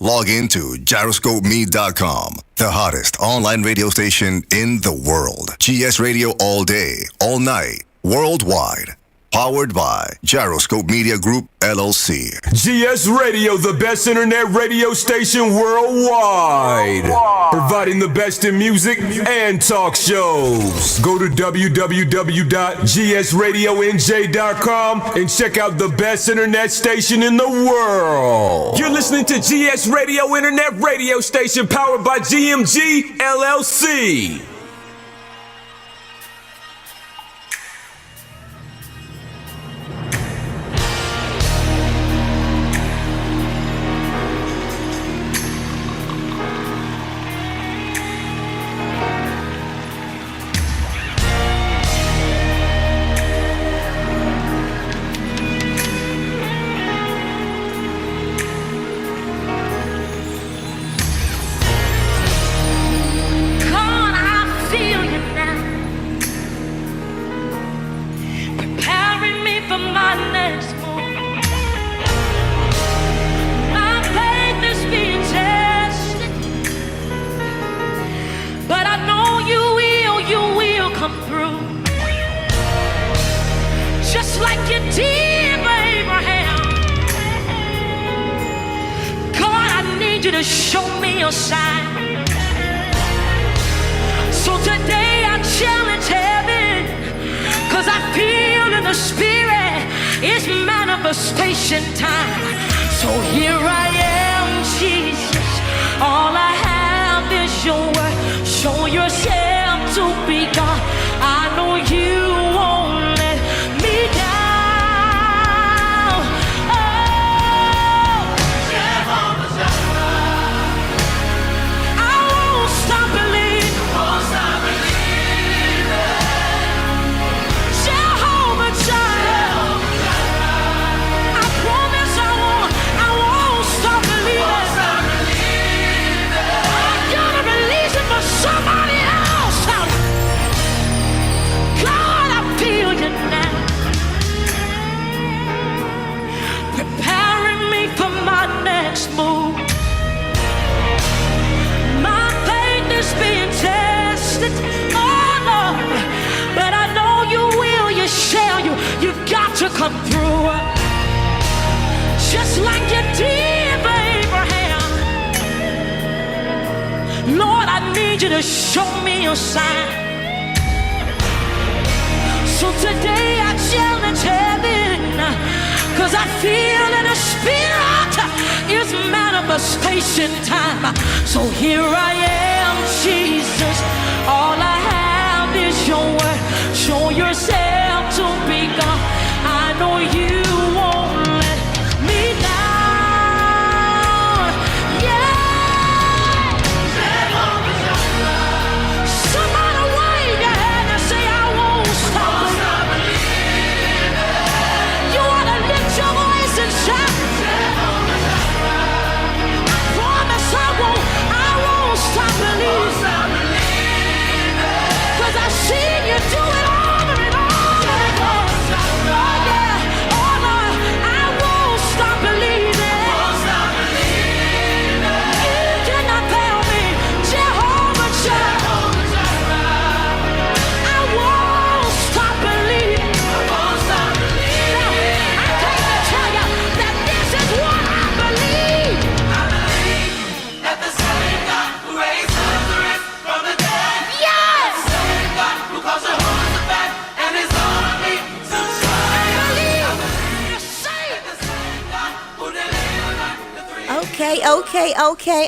Log in to gyroscopemeet.com, the hottest online radio station in the world. GS Radio all day, all night, worldwide. Powered by Gyroscope Media Group, LLC. GS Radio, the best internet radio station worldwide. Providing the best in music and talk shows. Go to www.gsradionj.com and check out the best internet station in the world. You're listening to GS Radio, internet radio station powered by GMG, LLC.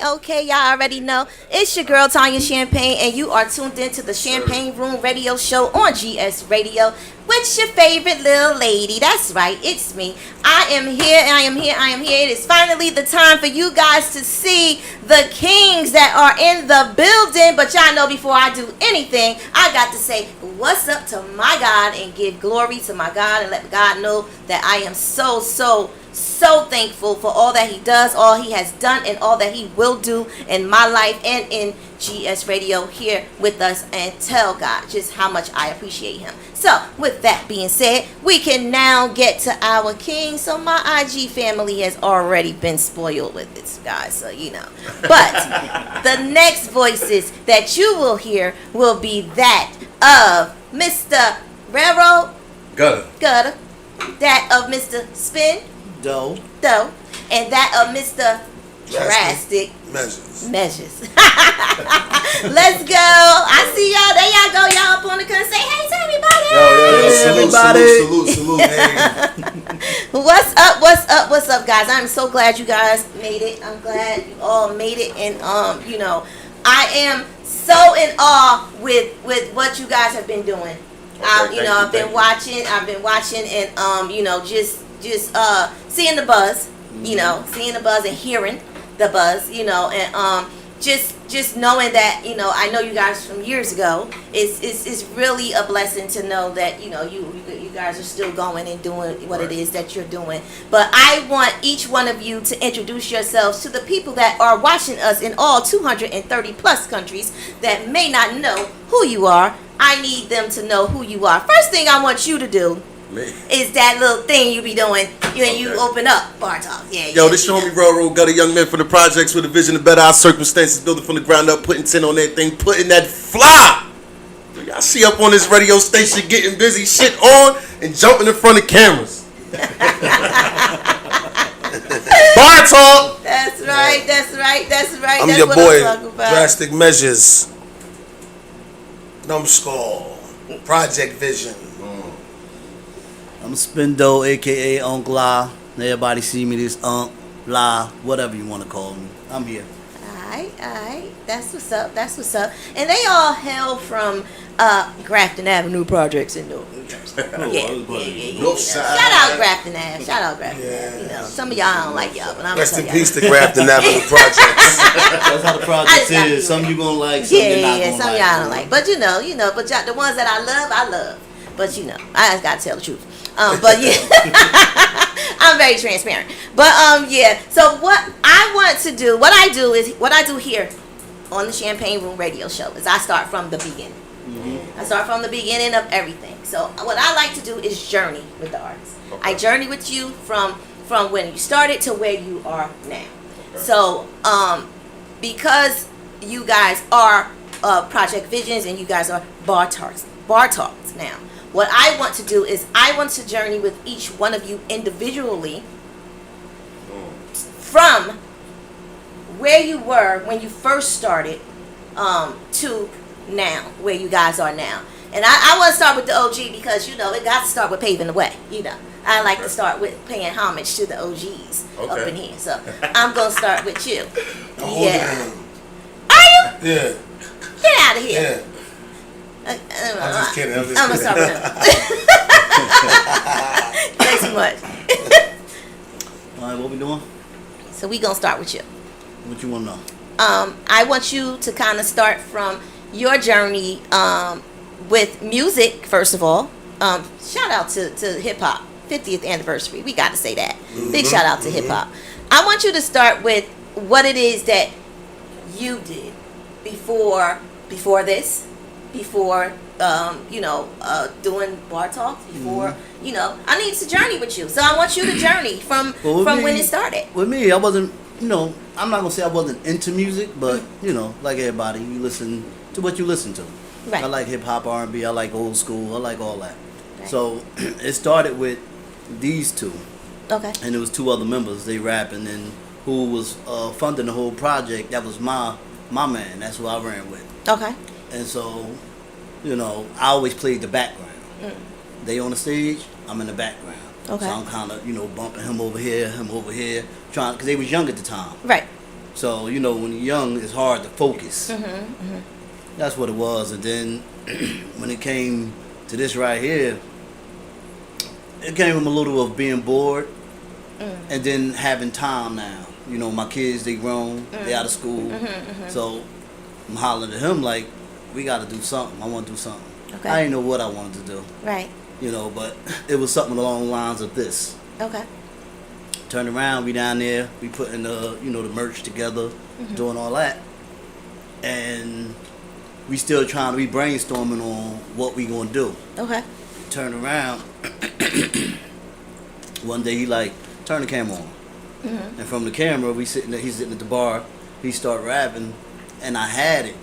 Okay, y'all already know. It's your girl, Tanya Champagne, and you are tuned into the Champagne Room Radio Show on GS Radio with your favorite little lady. That's right, it's me. I am here. It is finally the time for you guys to see the kings that are in the building. But y'all know before I do anything, I got to say what's up to my God and give glory to my God and let God know that I am so so thankful for all that he does, all he has done, and all that he will do in my life and in GS Radio here with us, and tell God just how much I appreciate him. So, with that being said, we can now get to our king. So, my IG family has already been spoiled with this, guys, so you know. But the next voices that you will hear will be that of Mr. Railroad Gutter, that of Mr. Spin Doe. and that of Mr. Drastic Measures. Let's go. I see y'all. There y'all go. Y'all up on the curtain. Say hey to everybody. Salute. Hey. What's up, guys? I'm so glad you guys made it. I'm glad you all made it, and you know, I am so in awe with what you guys have been doing. I've been watching, and you know, just seeing the buzz, you know, seeing the buzz and hearing the buzz, you know, and just knowing that, you know, I know you guys from years ago. It's really a blessing to know that, you know, you guys are still going and doing what it is that you're doing. But I want each one of you to introduce yourselves to the people that are watching us in all 230 plus countries that may not know who you are. I need them to know who you are. First thing I want you to do is that little thing you be doing when you open up Bar Talk. Yo, this your homie Railroad Gutter, young man from the projects with a vision to better our circumstances, building from the ground up, putting 10 on that thing, putting that fly. So y'all see up on this radio station getting busy, shit on, and jumping in front of cameras. Bar Talk. That's right. I'm That's your what boy, I'm talking about. Drastic Measures. Numbskull. Project Vision. I'm Spin Doe, aka Uncle La. Everybody see me this La, whatever you want to call me. I'm here. Alright. That's what's up. And they all hail from Grafton Avenue Projects in New Jersey. Shout out Grafton Ave. You know, some of y'all don't like y'all, but I'm Rest in gonna tell peace to Grafton Avenue Projects. That's how the project is. Some you gonna like, some you're not gonna some like. y'all don't like. But you know, but the ones that I love. But you know, I just gotta tell the truth. But yeah, I'm very transparent. But yeah. So what I want to do, what I do here on the Champagne Room Radio Show is I start from the beginning. Mm-hmm. I start from the beginning of everything. So what I like to do is journey with the artist. Okay. I journey with you from when you started to where you are now. Okay. So because you guys are Project Visions and you guys are Bar Talks now. What I want to do is I want to journey with each one of you individually from where you were when you first started to now, where you guys are now. And I want to start with the OG because, you know, it got to start with paving the way. You know, I like to start with paying homage to the OGs up in here. So I'm going to start with you. Yeah. Are you? Yeah. Get out of here. Yeah. I'm just kidding. I'm gonna start with him. Thanks so much. Alright, what we doing? So we gonna start with you. What you want to know? I want you to kind of start from your journey with music. First of all, shout out to hip hop 50th anniversary. We got to say that. Big shout out to hip hop. I want you to start with what it is that you did before this. Before doing Bar Talks, before I need to journey with you. So I want you to journey from when it started. With me, I wasn't, I'm not gonna say I wasn't into music, but like everybody, you listen to what you listen to. Right. I like hip hop, R&B, I like old school, I like all that. Right. So it started with these two. Okay. And there was two other members. They rap, and then who was funding the whole project. That was my man. That's who I ran with. Okay. And so, I always played the background. They on the stage, I'm in the background. Okay. So I'm kind of, bumping him over here, trying, because they was young at the time. Right. So, when you're young, it's hard to focus. Mm-hmm. That's what it was. And then when it came to this right here, it came from a little of being bored and then having time now. My kids, they grown, they out of school. So I'm hollering at him like, we got to do something. I want to do something. Okay. I didn't know what I wanted to do. Right. But it was something along the lines of this. Okay. Turn around, we down there, we putting the the merch together, doing all that, and we still trying to be brainstorming on what we gonna do. Okay. Turn around. One day he like, turn the camera on. And from the camera, he's sitting at the bar, he start rapping, and I had it.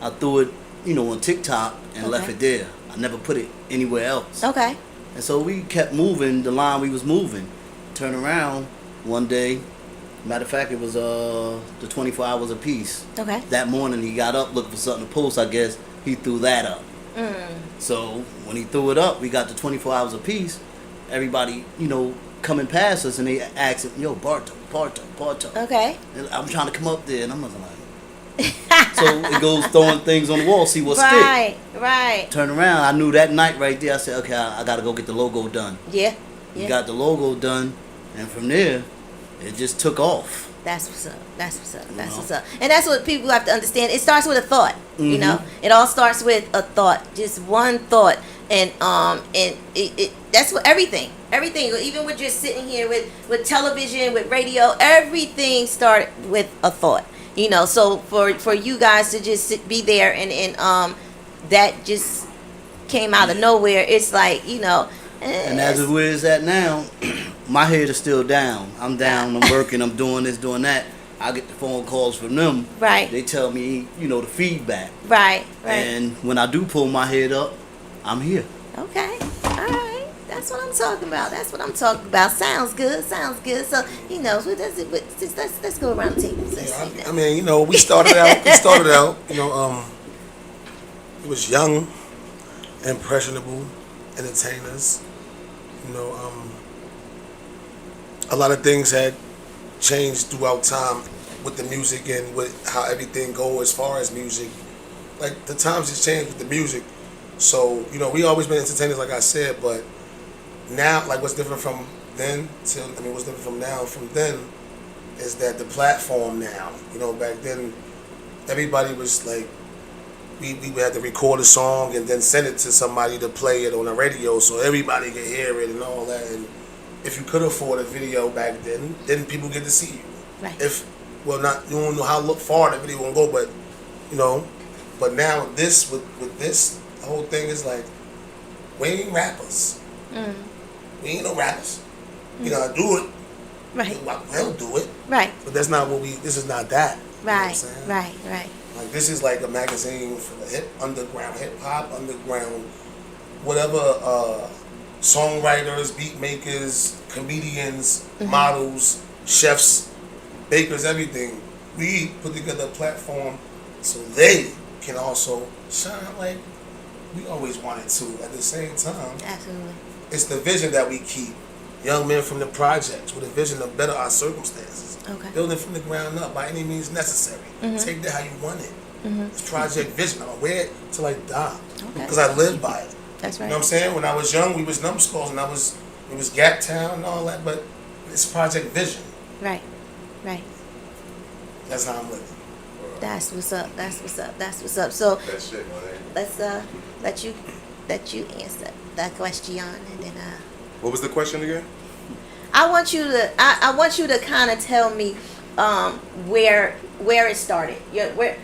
I threw it, on TikTok and left it there. I never put it anywhere else. Okay. And so we kept moving the line we was moving. Turn around one day. Matter of fact, it was the 24 hours apiece. Okay. That morning he got up looking for something to post. I guess he threw that up. So when he threw it up, we got the 24 hours apiece. Everybody, coming past us, and they asking, "Yo, Barto." Okay. And I'm trying to come up there, and I'm like, so it goes throwing things on the wall, see what Right. stick. Right. Turn around. I knew that night right there. I said, okay, I gotta go get the logo done. Yeah. We Yeah. got the logo done, and from there, it just took off. That's what's up. That's what's up. That's what's up. And that's what people have to understand. It starts with a thought. You know, it all starts with a thought, just one thought, and it that's what everything, even with just sitting here with television, with radio, everything started with a thought. So for you guys to just be there and that just came out of nowhere. It's like And as it is at now, my head is still down. I'm down. I'm working. I'm doing this, doing that. I get the phone calls from them. Right. They tell me, the feedback. Right. And when I do pull my head up, I'm here. Okay. All right. That's what I'm talking about. Sounds good. So, let's go around the table. I mean, we started out, it was young, impressionable entertainers. A lot of things had changed throughout time with the music and with how everything goes as far as music. Like, the times has changed with the music. So, we always been entertainers, like I said, but now, like, what's different from then what's different from now from then is that the platform now, back then, everybody was like, we had to record a song and then send it to somebody to play it on the radio so everybody could hear it and all that. And if you could afford a video back then people get to see you. Right. You don't know how far the video won't go, but but now this with this, the whole thing is like, we ain't rappers. We ain't no rappers. We gotta do it. Right. We'll do it. Right. But that's not this is not that. Right. Right. Like, this is like a magazine for the underground hip hop, underground whatever, songwriters, beat makers, comedians, models, chefs, bakers, everything. We put together a platform so they can also shine like we always wanted to. At the same time, Absolutely. it's the vision that we keep. Young men from the projects with a vision to better our circumstances. Okay. Building from the ground up by any means necessary. Take that how you want it. It's Project Vision. I'm gonna wear it till I die. Okay. Because I live by it. That's right. You know what I'm saying? When I was young, we was numbskulls and it was Gap Town and all that, but it's Project Vision. Right. That's how I'm living. That's what's up. So That shit, man. let's let you answer that question, and then What was the question again? I want you to kind of tell me where it started. Where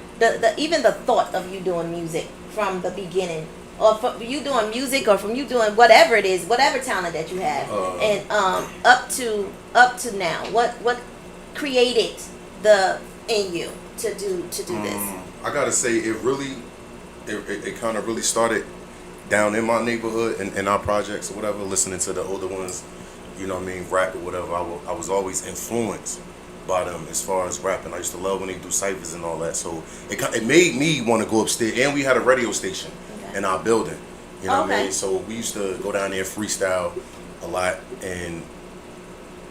even the thought of you doing music from the beginning, or from you doing music, or from you doing whatever it is, whatever talent that you have, and up to now. What created in you to do this? I gotta say, it kind of really started down in my neighborhood and in our projects or whatever, listening to the older ones, rap or whatever. I was always influenced by them as far as rapping. I used to love when they do ciphers and all that. So it made me want to go upstairs. And we had a radio station in our building. You know what I mean? So we used to go down there and freestyle a lot and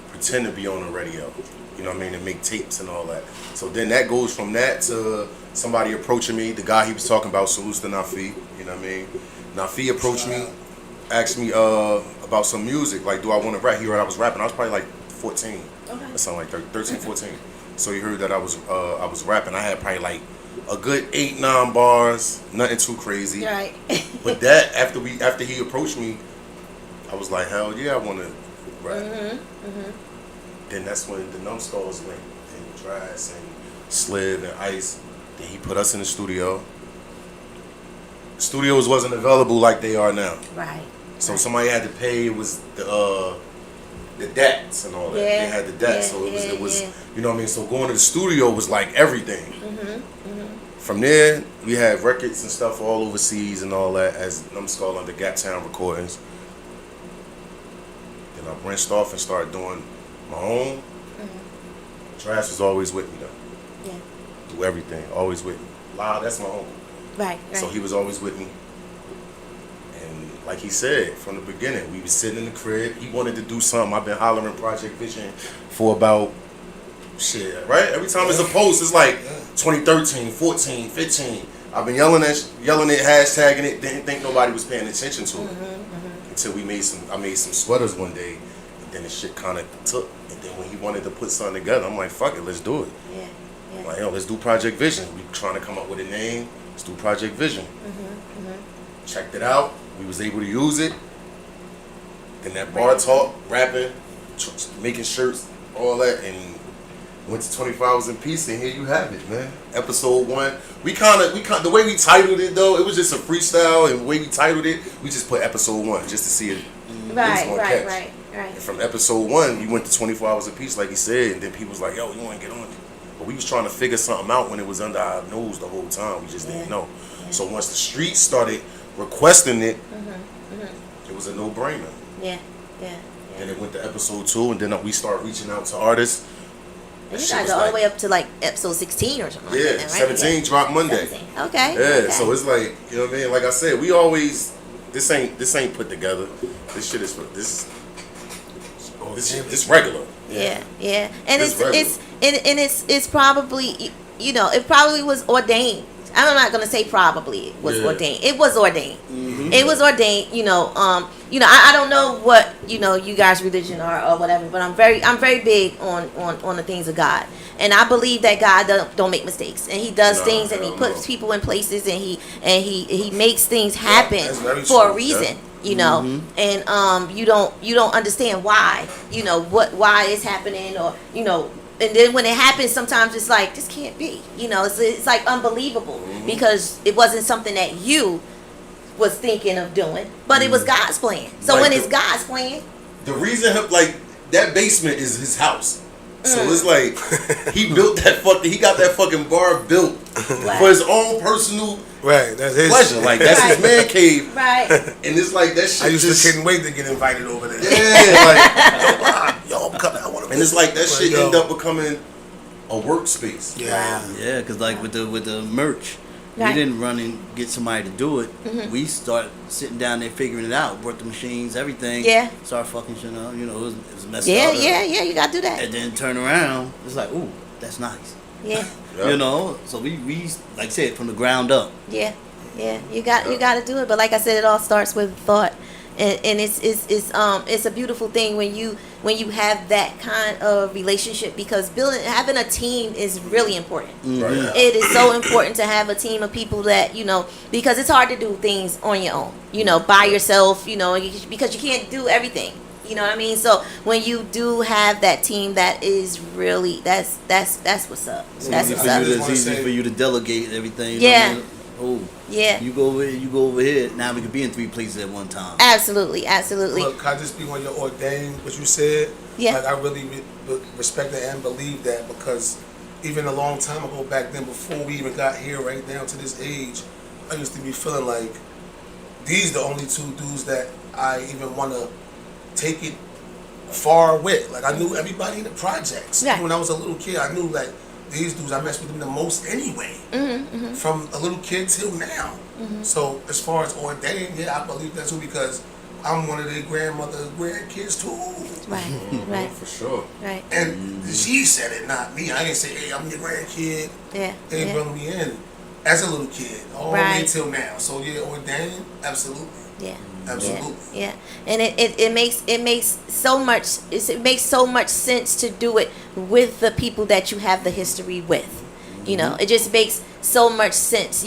pretend to be on the radio. You know what I mean? And make tapes and all that. So then that goes from that to somebody approaching me. The guy he was talking about, salutes to Nafi. You know what I mean? Nafi approached me, asked me about some music. Like, do I want to rap? He heard I was rapping. I was probably like 14. Or something like 13, 14. So he heard that I was rapping. I had probably like a good 8-9 bars, nothing too crazy. Right. But that after he approached me, I was like, hell yeah, I want to rap. then that's when the Numbskulls went, and Dras and Slid and Ice. Then he put us in the studio. Studios wasn't available like they are now. Right. So somebody had to pay. It was the DATs and all that. Yeah, They had the DATs, yeah, so it was yeah. you know what I mean. So going to the studio was like everything. From there, we had records and stuff all overseas and all that as Numbskull under Gap Town Recordings. Then I branched off and started doing my own. Trash was always with me though. Yeah. Do everything, always with me. Loud, that's my uncle. Right. So he was always with me. And like he said, from the beginning, we was sitting in the crib. He wanted to do something. I've been hollering Project Vision for about, shit, right? Every time it's a post, it's like 2013, 14, 15. I've been yelling it, hashtagging it, didn't think nobody was paying attention to it. Until I made some sweaters one day, and then the shit kind of took. And then when he wanted to put something together, I'm like, fuck it, let's do it. Yeah. Yeah. Like, yo, let's do Project Vision. We trying to come up with a name. Let's do Project Vision. Checked it out. We was able to use it. Then that bar talk, rapping, making shirts, all that, and went to 24 Hours in Peace, and here you have it, man. Episode 1. We kind of, the way we titled it though, it was just a freestyle, and the way we titled it, we just put Episode 1 just to see it. Right. And from Episode 1, we went to 24 Hours in Peace, like he said, and then people was like, yo, you want to get on it? But we was trying to figure something out when it was under our nose the whole time. We just didn't know. So once the streets started requesting it, it was a no-brainer. Yeah. Then it went to Episode 2, and then we started reaching out to artists. You That shit guys was are all the like- way up to like episode 16 or something Yeah, like that, right? 17 dropped Monday. 17. Okay. Yeah, so it's like, you know what I mean? Like I said, we always, this ain't put together. This shit is this regular. Yeah. And It's it's probably, you know, it probably was ordained. I'm not gonna say probably it was Yeah. ordained. It was ordained. It was ordained. You know, I don't know what you guys' religion or whatever, but I'm very big on the things of God, and I believe that God don't make mistakes, and He does No, things, and He hell puts no. people in places, and He makes things happen that's very for a true, reason. You know, and you don't understand why. You know why it's happening, or and then when it happens, sometimes it's like, this can't be. It's like unbelievable because it wasn't something that you was thinking of doing, but it was God's plan. So Like when the- it's God's plan, The reason, like, that basement is his house. So it's like, he built he got that fucking bar built for his own personal Right, that's his pleasure. Like, that's his man cave. right? And it's like, that shit I used just, to couldn't wait to get invited over there. yeah, like, Yo, I'm coming. I want to. and it's like, that shit Yo. ended up becoming a workspace. Yeah. Yeah, because like with the merch, Right. we didn't run and get somebody to do it. We start sitting down there figuring it out, brought the machines, everything. Yeah. Start fucking shit up. It was messed Yeah, up. yeah. You gotta do that. And then turn around, it's like, ooh, that's nice. Yeah, Yeah. So we like I said, from the ground up. yeah. You got to do it. But like I said, it all starts with thought, and it's a beautiful thing when you have that kind of relationship, because having a team is really important. Right. It is so important to have a team of people that, because it's hard to do things on your own, by yourself, because you can't do everything. You know what I mean? So when you do have that team, that is really, that's what's up. That's Easy what's for up. you Just to, it's wanna easy say- for you to delegate everything. Yeah. Oh, Yeah. you go over here, you go over here. Now we can be in 3 places at one time. Absolutely. Look, can I just be on your ordained, what you said? Yeah. Like, I really respect that and believe that, because even a long time ago back then, before we even got here right now to this age, I used to be feeling like these the only 2 dudes that I even want to take it far with. Like, I knew everybody in the projects. Yeah. When I was a little kid, I knew, like, these dudes, I messed with them the most anyway. From a little kid till now. So as far as ordained, yeah, I believe that too, because I'm one of their grandmother's grandkids too. Right. For sure. Right. And she said it, not me. I didn't say, hey, I'm your grandkid. Yeah. They Yeah. brought me in as a little kid, all the way Right. till now. So yeah, ordained, absolutely. Yeah. Absolutely. Yeah. And it makes so much sense to do it with the people that you have the history with. It just makes so much sense,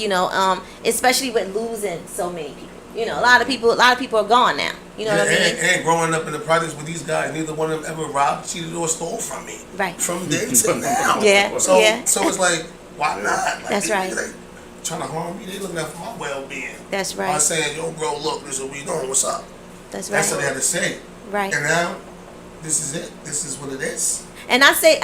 especially with losing so many people. You know, a lot of people are gone now. You know what I mean? And growing up in the projects with these guys, neither one of them ever robbed, cheated, or stole from me. Right. From then to now. Yeah, So yeah. so it's like, why not? Like, That's right. Like, trying to harm me, they looking out for my well-being. That's By right. saying, yo, bro, look, this is what we doing. What's up? That's That's what they right. had to say. Right. And now, this is it. This is what it is. And I say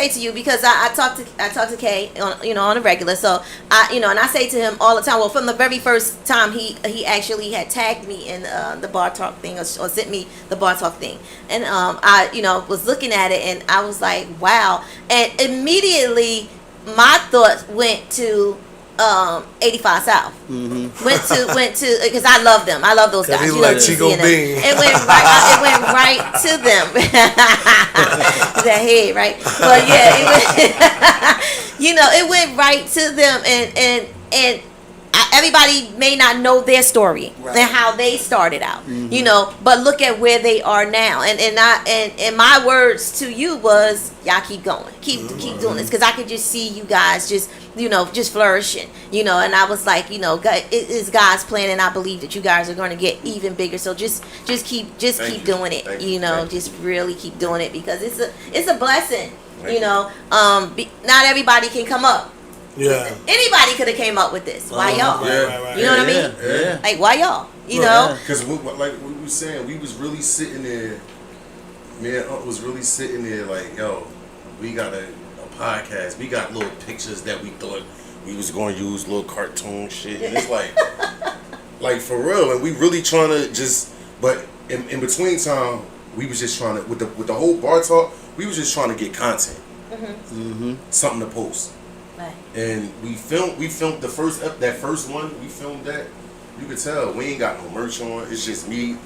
to you, because I talk to Kay on a regular, so and I say to him all the time. Well, from the very first time he actually had tagged me in the Bar Talk thing or sent me the Bar Talk thing, and I was looking at it and I was like, wow, and immediately my thoughts went to 85 South. Mm-hmm. Went to because I love them. I love those guys. he like Chico CNN. Bean. It went right to them. That head, right? But yeah, it went right to them, and everybody may not know their story and how they started out, but look at where they are now. And my words to you was, y'all keep going, keep doing this, because I could just see you guys just flourishing, and I was like, God, it is God's plan, and I believe that you guys are going to get even bigger. So just keep doing it, just really keep doing it, because it's a blessing, not everybody can come up. Yeah. Anybody could have came up with this. Why y'all? Right. You know what I mean? Yeah. Like, why y'all? You know? Because like we were saying, we was really sitting there. Me and Unc was really sitting there like, yo, we got a podcast. We got little pictures that we thought we was going to use, little cartoon shit. And it's like for real. And we really trying to just, but in between time, we was just trying to, with the whole Bar Talk, we was just trying to get content. Mm-hmm. Something to post. Right. And we filmed that first one. We filmed that. You could tell we ain't got no merch on. It's just me,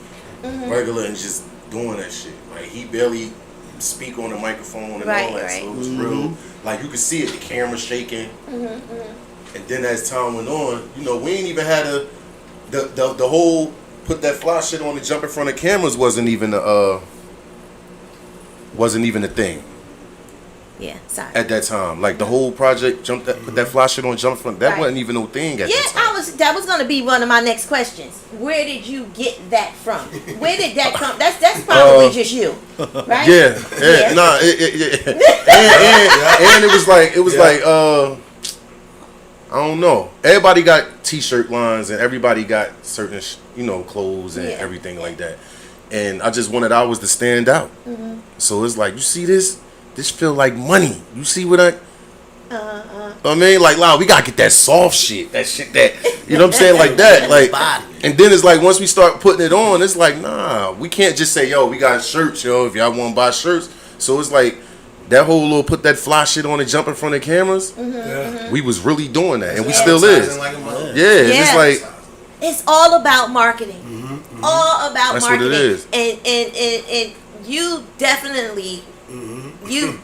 regular, and just doing that shit. Like, he barely speak on the microphone and all that. So it was real. Like, you could see it, the camera shaking. And then as time went on, we ain't even had the whole put that fly shit on and jump in front of cameras wasn't even a thing. Yeah, sorry. At that time, like the whole project put that fly shit on jump front. That wasn't even no thing at that time. That was gonna be one of my next questions. Where did you get that from? Where did that come? That's probably just you, right? Yeah. Nah. And it was like I don't know. Everybody got T-shirt lines and everybody got certain clothes and everything like that. And I just wanted ours to stand out. So it's like, you see this. This feel like money. You see what I mean? Like, wow, we gotta get that soft shit. That shit that, you know what I'm saying? Like that. Like, and then it's like, once we start putting it on, it's like, nah, we can't just say, yo, we got shirts, yo, if y'all want to buy shirts. So it's like, that whole little put that fly shit on and jump in front of cameras, we was really doing that. And we still is. It's like, it's all about marketing. All about that's marketing. What it is. And you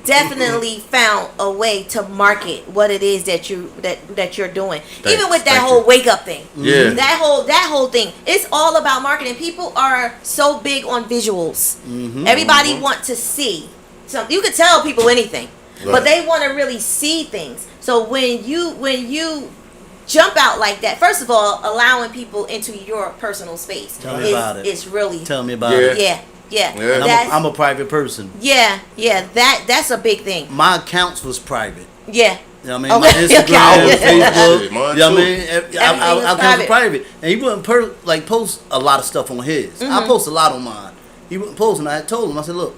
definitely found a way to market what it is that you're doing. Even with that whole wake up thing. Yeah. That whole thing. It's all about marketing. People are so big on visuals. Everybody want to see something. You can tell people anything, but they want to really see things. So when you jump out like that, first of all, allowing people into your personal space is really, Tell me about it. Yeah. And I'm a private person. Yeah. That's a big thing. My accounts was private. Yeah. You know what I mean? My Instagram, Facebook. You know what I mean? I was private. And he wouldn't post a lot of stuff on his. I post a lot on mine. He wouldn't post, and I told him, I said, look,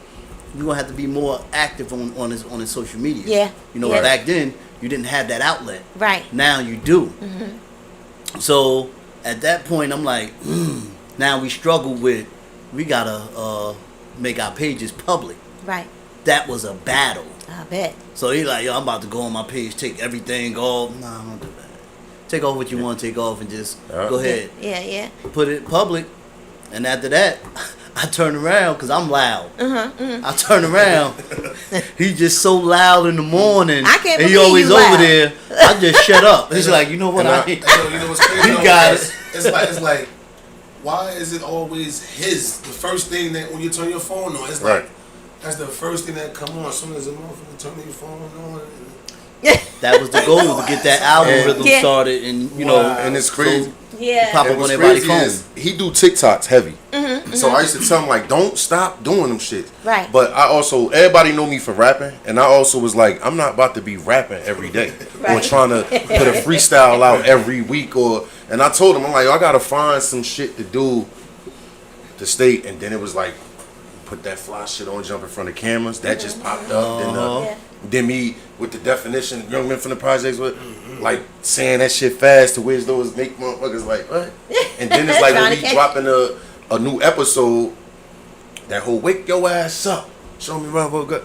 you're gonna have to be more active on his social media. Yeah. Back then you didn't have that outlet. Right. Now you do. So at that point I'm like, now we struggle with, we gotta make our pages public. Right. That was a battle. I bet. So he like, yo, I'm about to go on my page, take everything off. Nah, I don't do that. Take off what you want to take off and just go ahead. Yeah. Put it public. And after that, I turn around because I'm loud. I turn around. He's just so loud in the morning. I can't and he believe always you over loud. there. I just shut up. He's like, you know what? You know what's crazy? You got it. It's like, why is it always the first thing that when you turn your phone on? It's like, that's the first thing that come on as soon as a motherfucker turn your phone on. That was the goal, to get that algorithm started, and and it's crazy. Yeah. Pop And up on what's everybody's crazy phone. is he do TikToks heavy. So I used to tell him like, don't stop doing them shit. Right. But I also, everybody know me for rapping, and I also was like, I'm not about to be rapping every day or Right. trying to put a freestyle out every week and I told him, I'm like, I gotta find some shit to do to stay. And then it was like, put that fly shit on, jump in front of cameras. That just popped up. Yeah. Then me with the definition, young men from the projects with like saying that shit fast to where those make motherfuckers like what? And then it's like when we dropping a new episode, that whole wake your ass up, show me motherfucker.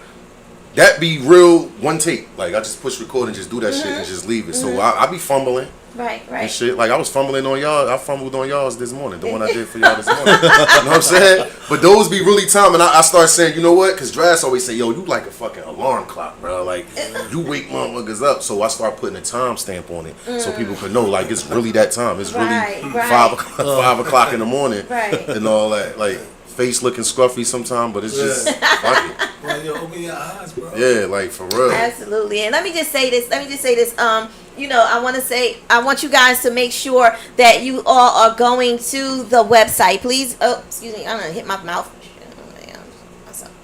That be real one take. Like I just push record and just do that shit and just leave it. So I be fumbling. Right. And shit, like I was fumbling on y'all. I fumbled on y'all's this morning. The one I did for y'all this morning. You know what I'm saying? But those be really time, and I start saying, you know what? Because Drass always say, yo, you like a fucking alarm clock, bro. Like you wake motherfuckers up. So I start putting a time stamp on it, so people can know, like it's really that time. It's really 5 o'clock in the morning, and all that. Like face looking scruffy sometimes, but it's just fuck it. Well, yo, open your eyes, bro. Yeah, like for real. Absolutely. And let me just say this. You know, I want you guys to make sure that you all are going to the website. Please. Oh, excuse me. I'm going to hit my mouth.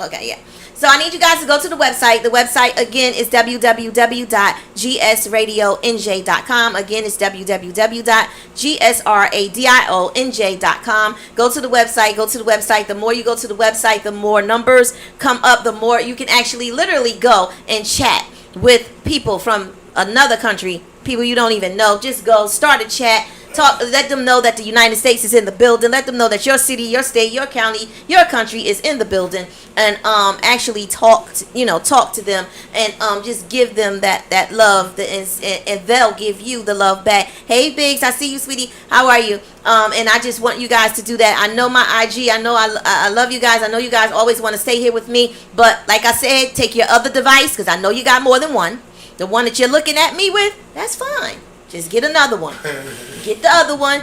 Okay, yeah. So I need you guys to go to the website. The website, again, is www.gsradionj.com. Again, it's www.gsradionj.com. Go to the website. The more you go to the website, the more numbers come up, the more you can actually literally go and chat with people from another country, people you don't even know. Just go, start a chat. Talk, let them know that the United States is in the building. Let them know that your city, your state, your county, your country is in the building, and actually talk to them, and just give them that love, and they'll give you the love back. Hey Biggs, I see you, sweetie. How are you? And I just want you guys to do that. I know my IG. I know I love you guys. I know you guys always want to stay here with me, but like I said, take your other device, because I know you got more than one. The one that you're looking at me with, that's fine. Just get another one. Get the other one.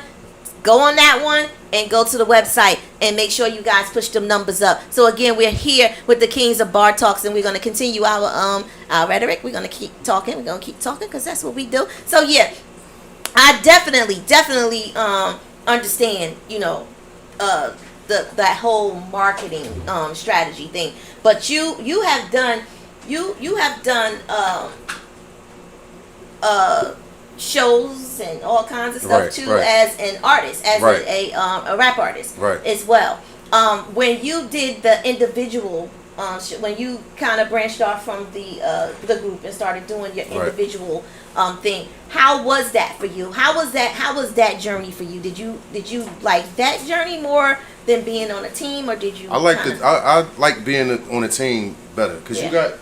Go on that one and go to the website and make sure you guys push them numbers up. So again, we're here with the Kings of Bar Talks, and we're going to continue our rhetoric. We're going to keep talking. We're going to keep talking because that's what we do. So yeah, I definitely understand, that whole marketing strategy thing. But you have done shows and all kinds of stuff too, as an artist, as a rap artist as well. When you did the individual, when you kind of branched off from the group and started doing your individual thing, how was that for you? How was that journey for you? Did you like that journey more than being on a team, or did you? I like being on a team better, because you got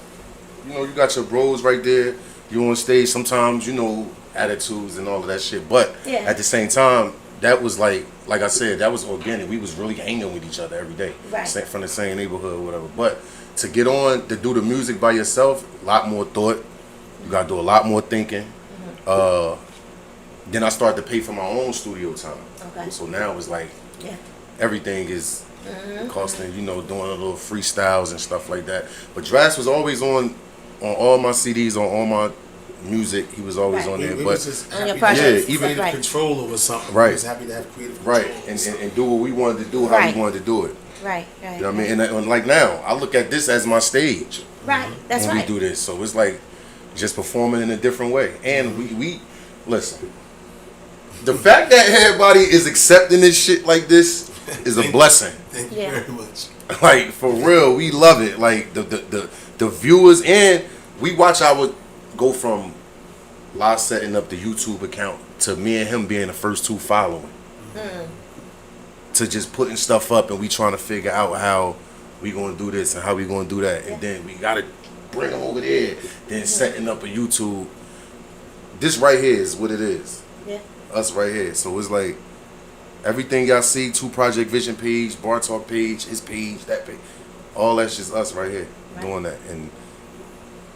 your bros right there. You on stage sometimes, attitudes and all of that shit, but at the same time, that was like I said, that was organic. We was really hanging with each other every day, from the same neighborhood or whatever. But to get on to do the music by yourself, a lot more thought. You gotta do a lot more thinking. Then I started to pay for my own studio time. So now it's like everything is costing, doing a little freestyles and stuff like that. But Drass was always on all my CDs, on all my music. He was always on there. But even control over something. Right. He was happy to have creative control. Right. And do what we wanted to do, how we wanted to do it. Right. You know what I mean? And like now, I look at this as my stage. Right. That's when we do this. So it's like just performing in a different way. And we listen. The fact that everybody is accepting this shit like this is a blessing. Thank you very much. Like for real, we love it. Like the viewers, and we watch our go from live setting up the YouTube account to me and him being the first two following. To just putting stuff up, and we trying to figure out how we gonna do this and how we gonna do that, and then we gotta bring them over there. Then setting up a YouTube. This right here is what it is. Yeah. Us right here. So it's like everything y'all see, 2 Project Vision page, Bar Talk page, his page, that page, all that's just us right here doing that, and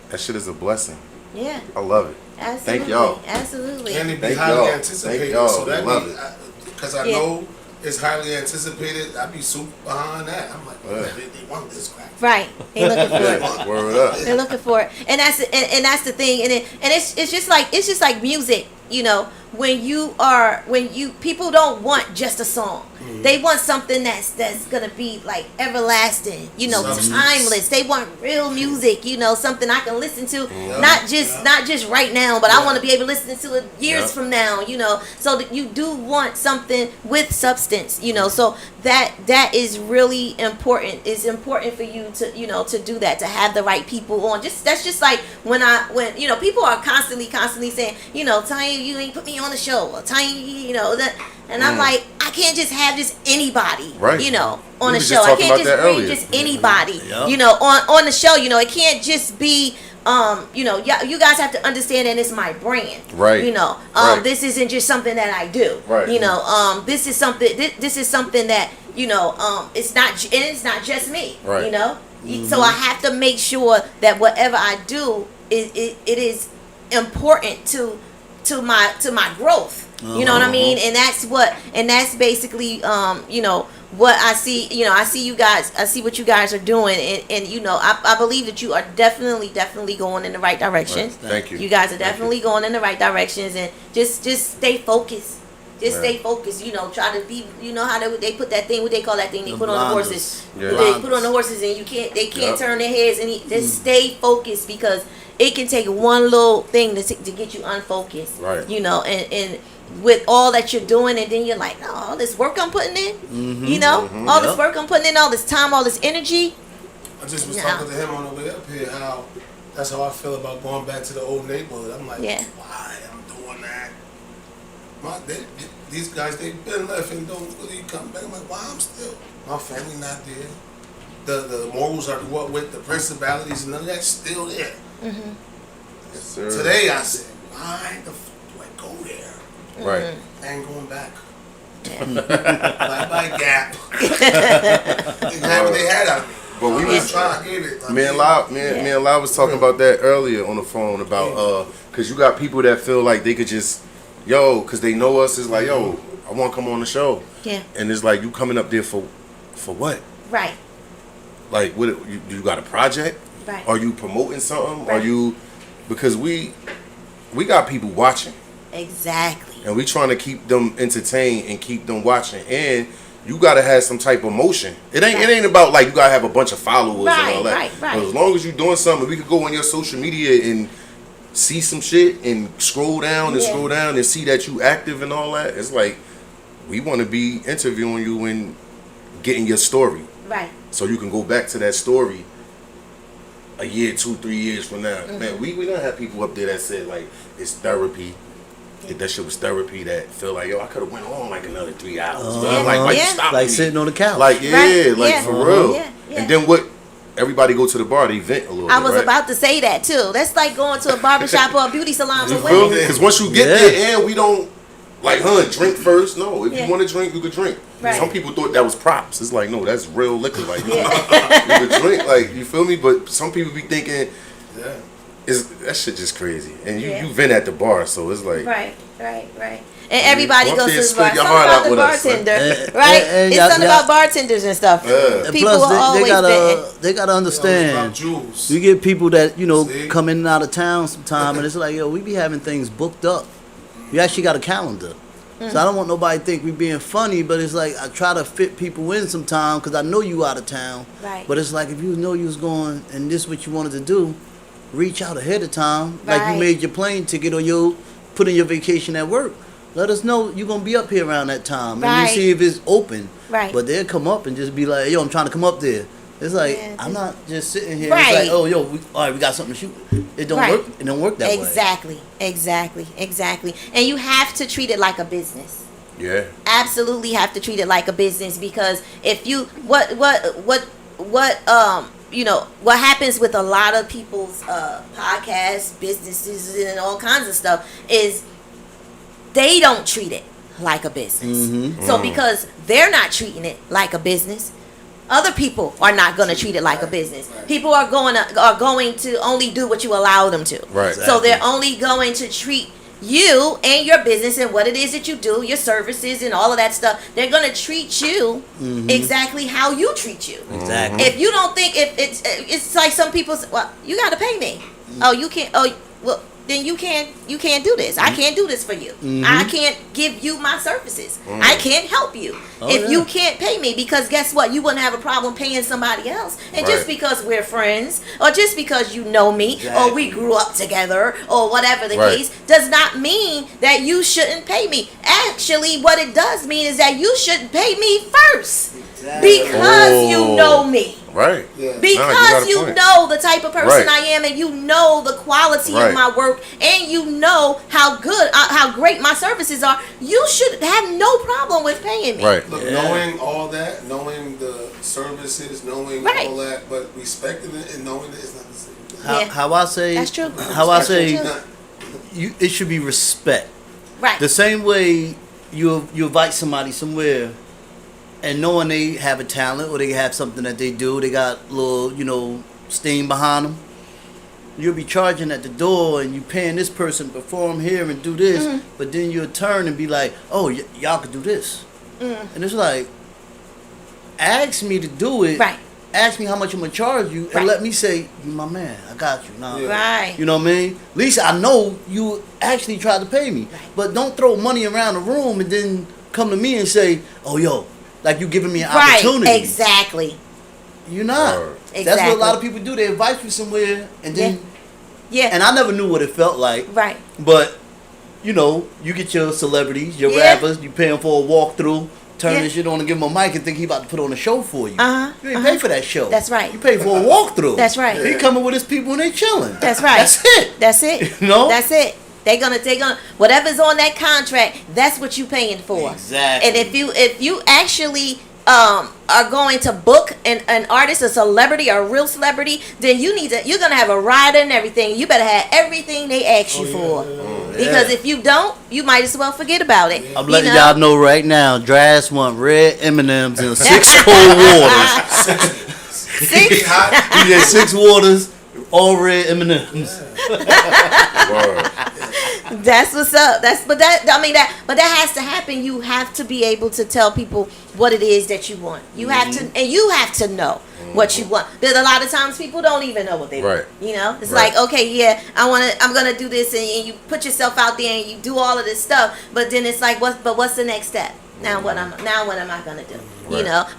that shit is a blessing. Yeah. I love it. Absolutely. Thank y'all. Absolutely. And it be highly anticipated. Thank y'all. So that love be, it. Because I know it's highly anticipated. I be super behind that. I'm like, they want this crap. Right. They looking for it. Word up. They're looking for it. And that's the thing. And it's just like music, when people don't want just a song. They want something that's gonna be like everlasting, timeless. They want real music, something I can listen to, not just right now, but I want to be able to listen to it years from now, So that you do want something with substance, So that is really important. It's important for you to to do that, to have the right people on. That's just like when people are constantly saying, Tanya, you ain't put me on the show, or Tanya, that. And I'm like, I can't just have just anybody, on the show. I can't just bring just anybody, on the show. It can't just be, you guys have to understand that it's my brand, right? This isn't just something that I do, right? This is something. This is something that it's not just me, right? So I have to make sure that whatever I do, it is important to my growth. You know what I mean? And that's basically what I see. I see you guys. I see what you guys are doing, and I believe that you are definitely going in the right directions. Right. Thank you. You guys are definitely going in the right directions, and just stay focused. Stay focused. Try to be. How they put that thing? What they call that thing? They put on the horses. Yeah. They put on the horses, and they can't turn their heads. And just stay focused, because it can take one little thing to get you unfocused. Right. And with all that you're doing, and then you're like, no, all this work I'm putting in, all this work I'm putting in, all this time, all this energy. I just was talking to him on the way up here, how that's how I feel about going back to the old neighborhood. I'm like, why I'm doing that? These guys, they've been left and don't really come back. I'm like, why I'm still? My family not there. The morals are what with the principalities, and none of that's still there. Mm-hmm. Yes, sir. Today I said, why the f do I go there? Right. I ain't going back. Bye Gap. They had what they had out of me. But we was trying to get it. Me and Lau was talking about that earlier on the phone about cause you got people that feel like they could just cause they know us, is like, I want to come on the show. Yeah. And it's like, you coming up there for what? Right. Like, what you got a project? Right. Are you promoting something? Right. Are you, because we got people watching. Exactly. And we trying to keep them entertained and keep them watching. And you gotta have some type of motion. It ain't about like you gotta have a bunch of followers and all that. Right. But as long as you're doing something, we could go on your social media and see some shit and scroll down and see that you active and all that. It's like, we want to be interviewing you and getting your story. Right. So you can go back to that story a year, 2-3 years from now. Mm-hmm. Man, we don't have people up there that said like it's therapy. That shit was therapy, that feel like, I could have went on like another 3 hours. But like, why you stop Like me? sitting on the couch. Like, for real. Yeah. And then what? Everybody go to the bar, they vent a little bit, I was right? about to say that too. That's like going to a barbershop or a beauty salon You for feel women. me? Because once you get there, and we don't, like, drink first. No, if you want to drink, you could drink. Right. Some people thought that was props. It's like, no, that's real liquor. Like, you could drink, like, you feel me? But some people be thinking, that shit just crazy. And you vent at the bar, so it's like... Right. And everybody goes to the bar. It's your something heart about out the with us, bartender, right? and It's y'all- something about bartenders and stuff. Yeah. And People plus, are always venting. they gotta understand. Jules. You get people that See? come in and out of town sometime, and it's like, we be having things booked up. We actually got a calendar, so I don't want nobody to think we being funny. But it's like I try to fit people in sometime because I know you out of town. Right. But it's like if you know you was going and this what you wanted to do, reach out ahead of time. Like Right. you made your plane ticket or you put in your vacation at work. Let us know you're gonna be up here around that time, and Right. we see if it's open. Right. But they'll come up and just be like, I'm trying to come up there. It's like I'm not just sitting here. Right. It's like, all right, we got something to shoot. It don't work. It don't work that way. Exactly. And you have to treat it like a business. Yeah. Absolutely have to treat it like a business, because if you what happens with a lot of people's podcasts, businesses, and all kinds of stuff is they don't treat it like a business. So because they're not treating it like a business, other people are not going to treat it like a business. People are going to only do what you allow them to. Right. So they're only going to treat you and your business and what it is that you do, your services and all of that stuff. They're going to treat you exactly how you treat you. Exactly. If you don't think, if it's like some people say, well, you got to pay me. Oh, you can't. Oh, well, then you can't do this. I can't do this for you. I can't give you my services. I can't help you if you can't pay me, because guess what? You wouldn't have a problem paying somebody else. And just because we're friends, or just because you know me, or we grew up together, or whatever the case, does not mean that you shouldn't pay me. Actually, what it does mean is that you shouldn't pay me first, because you know me. Right. Yeah. Because you know the type of person I am, and you know the quality of my work, and you know how good, how great my services are. You should have no problem with paying me. Right. Look, knowing all that, knowing the services, knowing all that, but respecting it and knowing that it's not the same. How I say, that's true. How I say, true. it should be respect. Right. The same way you invite somebody somewhere, and knowing they have a talent or they have something that they do, they got a little, steam behind them. You'll be charging at the door, and you paying this person to perform here and do this, but then you'll turn and be like, "Oh, y'all could do this," and it's like, ask me to do it. Right. Ask me how much I'm gonna charge you, and let me say, "You my man, I got you." Now, Right. you know what I mean? At least I know you actually tried to pay me, but don't throw money around the room and then come to me and say, "Oh, yo." Like you giving me an opportunity. Exactly. You're not. Exactly. That's what a lot of people do. They invite you somewhere, and then and I never knew what it felt like. Right. But you get your celebrities, your rappers. You pay them for a walkthrough. Turn this shit on and give him a mic and think he about to put on a show for you. You ain't pay for that show. That's right. You pay for a walkthrough. That's right. He coming with his people and they chilling. That's right. That's it. That's it. That's it. They're gonna whatever's on that contract. That's what you paying for. Exactly. And if you actually are going to book an artist, a celebrity, or a real celebrity, then you're gonna have a rider and everything. You better have everything they ask you for. Because if you don't, you might as well forget about it. I'm letting y'all know right now. Draz want red M&Ms and 6 cold waters. 6 You get 6 waters, all red M&Ms. That's what's up. But that has to happen. You have to be able to tell people what it is that you want. You have to, and you have to know what you want. Because a lot of times people don't even know what they want. It's like, okay, I'm gonna do this, and you put yourself out there and you do all of this stuff, but then it's like, what's the next step? Now what am I gonna do?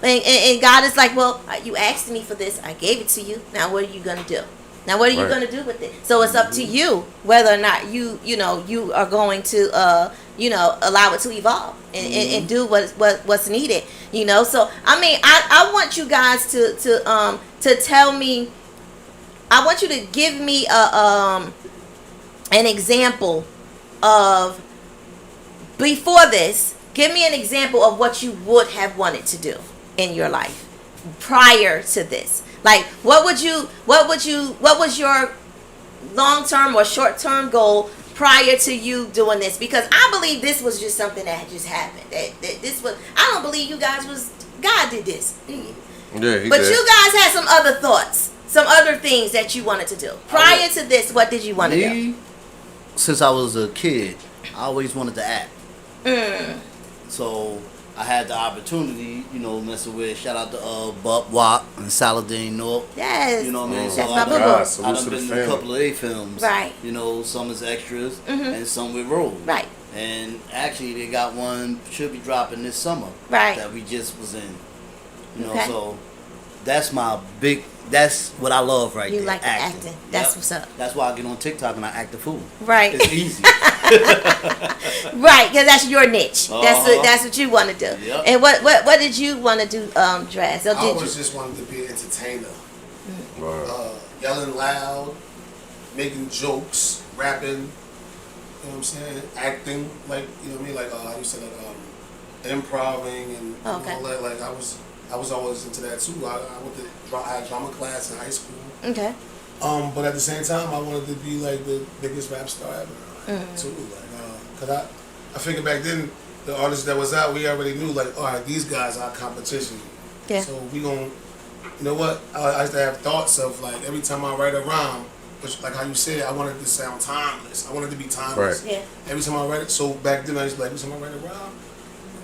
And God is like, well, you asked me for this, I gave it to you. Now what are you gonna do? Now, what are you going to do with it? So it's up to you whether or not you are going to, allow it to evolve and do what's needed. So I mean, I want you guys to tell me. I want you to give me an example of before this. Give me an example of what you would have wanted to do in your life prior to this. Like, what was your long-term or short-term goal prior to you doing this? Because I believe this was just something that had just happened. I don't believe you guys God did this. Yeah, he but did. you guys had some other thoughts, some other things that you wanted to do. Prior to this, what did you want to do? Since I was a kid, I always wanted to act. So I had the opportunity, messing with, shout out to Buck Wop and Saladin North. Yes. You know what I mean? That's So my boo-boo. I've been in a couple of their films. Right. Some as extras and some with roles. Right. And actually they got one, should be dropping this summer. Right. That we just was in. Okay. So that's what I love right there. You like acting. That's what's up. That's why I get on TikTok and I act a fool. Right. It's easy. Right, because that's your niche. That's what you want to do. Yep. And what did you want to do, Draz? I always just wanted to be an entertainer. Yelling loud, making jokes, rapping, you know what I'm saying? Acting, like, you know what I mean? Like, how you said, improving and all that. Like, I was always into that too. I had drama class in high school. Okay. But at the same time, I wanted to be like the biggest rap star ever too. Like, cause I figured back then the artists that was out, we already knew like, all right, these guys are competition. Yeah. So we gon', you know what? I used to have thoughts of like every time I write a rhyme, which like how you said, I wanted to sound timeless. I wanted to be timeless. Right. Yeah. Every time I write it, so back then I used to like every time I write a rhyme,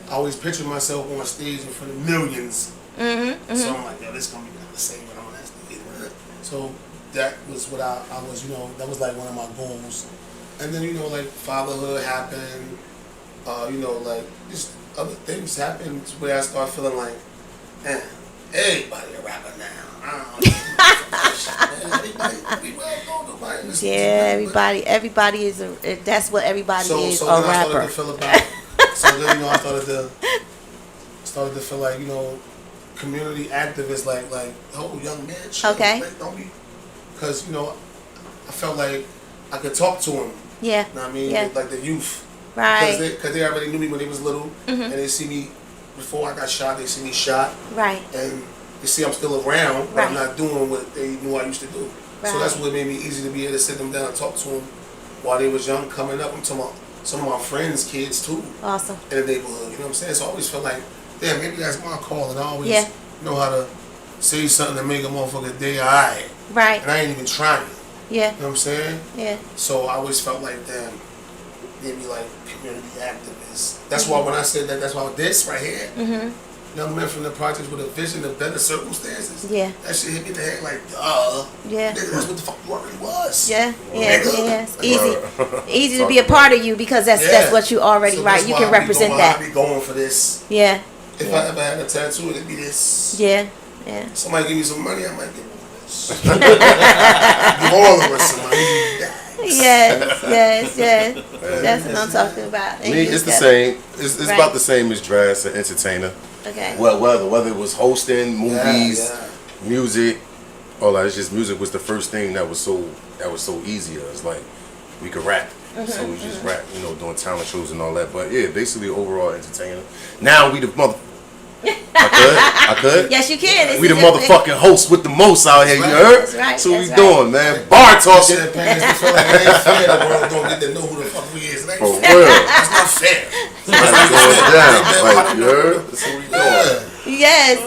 I always picture myself on stage in front of millions. So I'm like, yo, this gonna be the same when I'm on that stage. So that was what I was, that was like one of my goals And then, you know, like, fatherhood happened, you know, like, just other things happened where I start feeling like, man, everybody a rapper now. Everybody is that's what everybody is, so a then rapper. I started to feel about, so then, you know, I started to feel like, you know, community activists, like, oh, young man, shit, Okay. like, don't be, because, you know, I felt like I could talk to them. Yeah. You know what I mean? Yeah. Like the youth. Right. Because they already knew me when they was little, and they see me before I got shot. They see me shot, Right. and they see I'm still around, but I'm Right. not doing what they knew I used to do. Right. So that's what made me easy to be able to sit them down and talk to them while they was young, coming up. I'm talking about some of my friends' kids too Awesome. in the neighborhood. You know what I'm saying? So I always felt like, damn, maybe that's my call, and I always Yeah. know how to say something to make a motherfucker day alright, Right. and I ain't even trying. Yeah. You know what I'm saying? Yeah. So I always felt like, damn, maybe like community activists. That's why when I said that, that's why this right here, young men from the projects with a vision of better circumstances. Yeah. That shit hit me in the head like, duh. Yeah. Nigga, that's what the fuck you already was. Yeah, Nigga. It's easy to be a part of you because that's what you already So right. that's You why can I be represent going, that. I be going for this. Yeah, If I ever had a tattoo, it'd be this. yeah. Somebody give me some money, I might give them this. Give all of us some money. Yes. That's what I'm talking about. And Me, you it's the got- same. It's Right. about the same as Dress, an entertainer. Okay. Well, whether it was hosting, movies, Yeah. music, all that. It's just music was the first thing that was so easier. It's like we could rap, so we just rap, you know, doing talent shows and all that. But yeah, basically overall entertainer. Now we the mother. I could. Yes, you can. It's We the just a- motherfucking hosts with the most out here. You Right. heard? That's right, So what we that's right. doing, man? Bar talking. Shit, parents they feel like it ain't fair. The world don't get to know who the fuck we is. It ain't For fair. real. That's not fair. That's going down. Like, you heard? That's what we doing. Yes.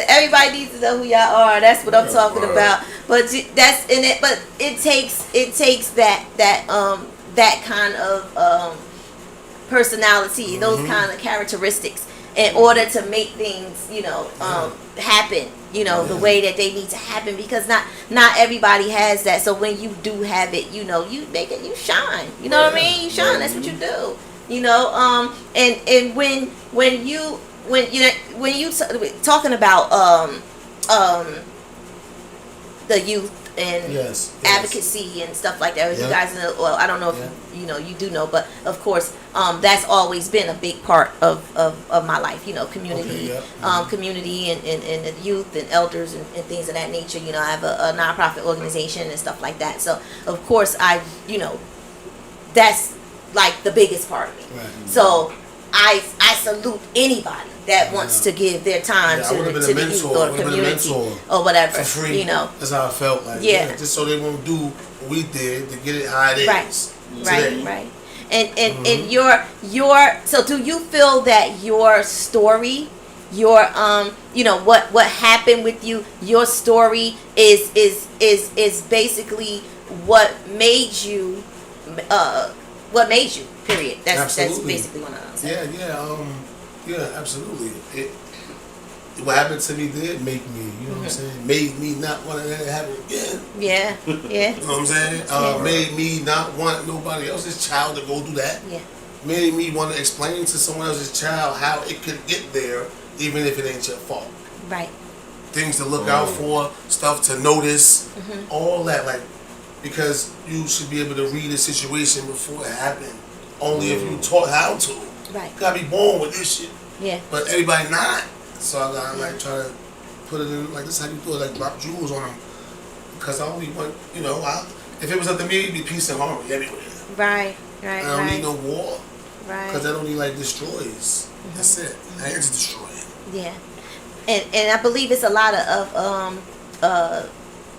Everybody needs to know who y'all are. That's what I'm talking about. But that's in it. But it takes that kind of personality, those kind of characteristics, in order to make things, you know, happen. You know, the way that they need to happen, because not everybody has that. So when you do have it, you know, you make it, you shine. You know what I mean? You shine. That's what you do. You know, and when you talking about the youth and Yes. advocacy and stuff like that. You Yeah. guys know, well, I don't know if you know, you do know, but of course, that's always been a big part of my life. You know, community, Okay, yeah. community and the youth and elders and things of that nature. You know, I have a nonprofit organization and stuff like that. So of course, that's like the biggest part of me. Right. So I salute anybody that wants to give their time Yeah, I to would've been the a youth mentor. or I the would've been a community mentor or whatever. for free. You know. That's how I felt like. Yeah. Just so they won't do what we did to get it how it is. Right. today. Right. And your so do you feel that your story, your you know, what happened with you, your story is basically what made you period. That's Absolutely. basically what I'm saying. Yeah, absolutely. What happened to me did make me, you know what I'm saying? Made me not want to let it happen again. Yeah. You know what I'm saying? Made me not want nobody else's child to go do that. Yeah. Made me want to explain to someone else's child how it could get there, even if it ain't your fault. Right. Things to look out for, stuff to notice, all that, like, because you should be able to read a situation before it happened. Only if you taught how to. Right. You gotta be born with this shit. Yeah. But everybody not. So I gotta like try to put it in, like, this is how you do it, like drop jewels on them. Because I only want, you know, if it was up to me, it'd be peace and harmony everywhere. Right. I don't need no war. Right. Because that only like destroys. That's it. I ain't to destroy it. Yeah, and I believe it's a lot of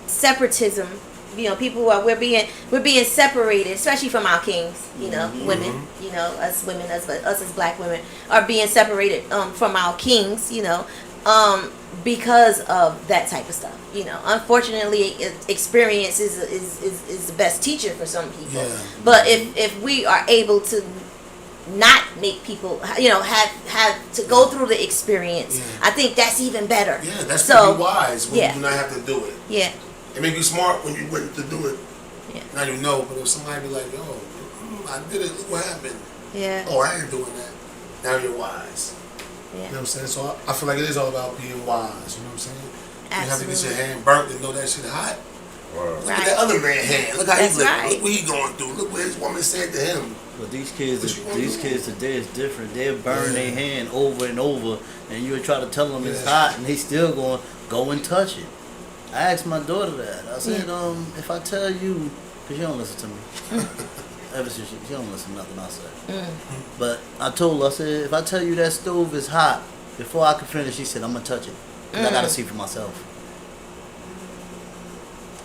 separatism. You know, people we're being separated, especially from our kings. You know, women. You know, us women, us as black women are being separated from our kings. You know, because of that type of stuff. You know, unfortunately, experience is the best teacher for some people. Yeah. But if we are able to not make people, you know, have to go through the experience, I think that's even better. Yeah, that's so to be wise when yeah. you do not have to do it. Yeah. It may be smart when you went to do it. Yeah. now you know. But if somebody be like, yo, I did it, look what happened. Yeah. Oh, I ain't doing that. Now you're wise. Yeah. You know what I'm saying? So I feel like it is all about being wise. You know what I'm saying? You have to get your Absolutely. hand burnt and know that shit hot. Look Right. at that other man's hand. Look how That's he living. right. Look what he going through. Look what his woman said to him. But these What you kids today is different. They'll burn their hand over and over, and you'll try to tell them it's Yeah. hot, and they still going go and touch it. I asked my daughter that. I said, if I tell you, because she don't listen to me. Ever since she don't listen to nothing I say. But I told her, I said, if I tell you that stove is hot, before I could finish, she said, I'm gonna touch it, because I gotta see for myself.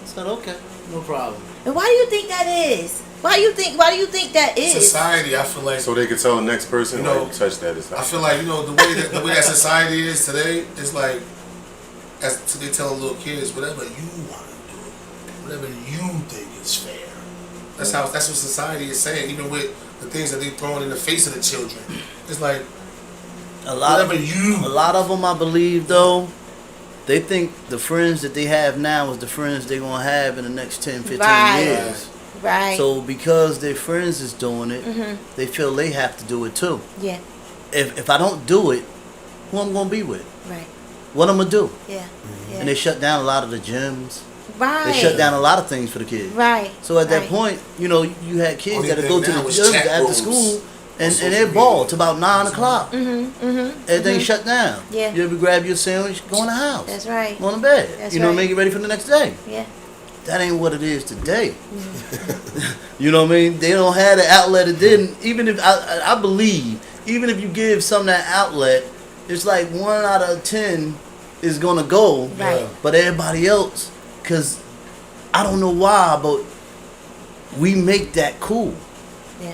I said, okay, no problem. And why do you think that is? Why do you think that is? Society, I feel like. So they can tell the next person, You know, like, touch that. It's I not. feel like, you know, the way that society is today is like, as they tell little kids, whatever you want to do, whatever you think is fair. That's what society is saying. Even with the things that they throwing in the face of the children, it's like A lot of them, I believe, though, they think the friends that they have now is the friends they're gonna have in the next 10, 15 Right. years. Right. So because their friends is doing it, they feel they have to do it too. Yeah. If I don't do it, who I'm gonna be with? Right. What I'm gonna do? Yeah. Yeah. And they shut down a lot of the gyms. right. They shut down a lot of things for the kids. Right. So at that right. point, you know, you had kids Only that would go thing to the now is gym chat after rooms school on and social they media. ball to about 9 o'clock. Mm-hmm. Everything shut down. Yeah. You ever grab your sandwich, go in the house. That's right. Go to bed. That's you know, right. make it ready for the next day. Yeah. That ain't what it is today. You know what I mean? They don't have the outlet. It didn't. Even if I believe, even if you give some that outlet, it's like 1 out of 10 is gonna go. Right. But everybody else, cause I don't know why, but we make that cool. Yeah.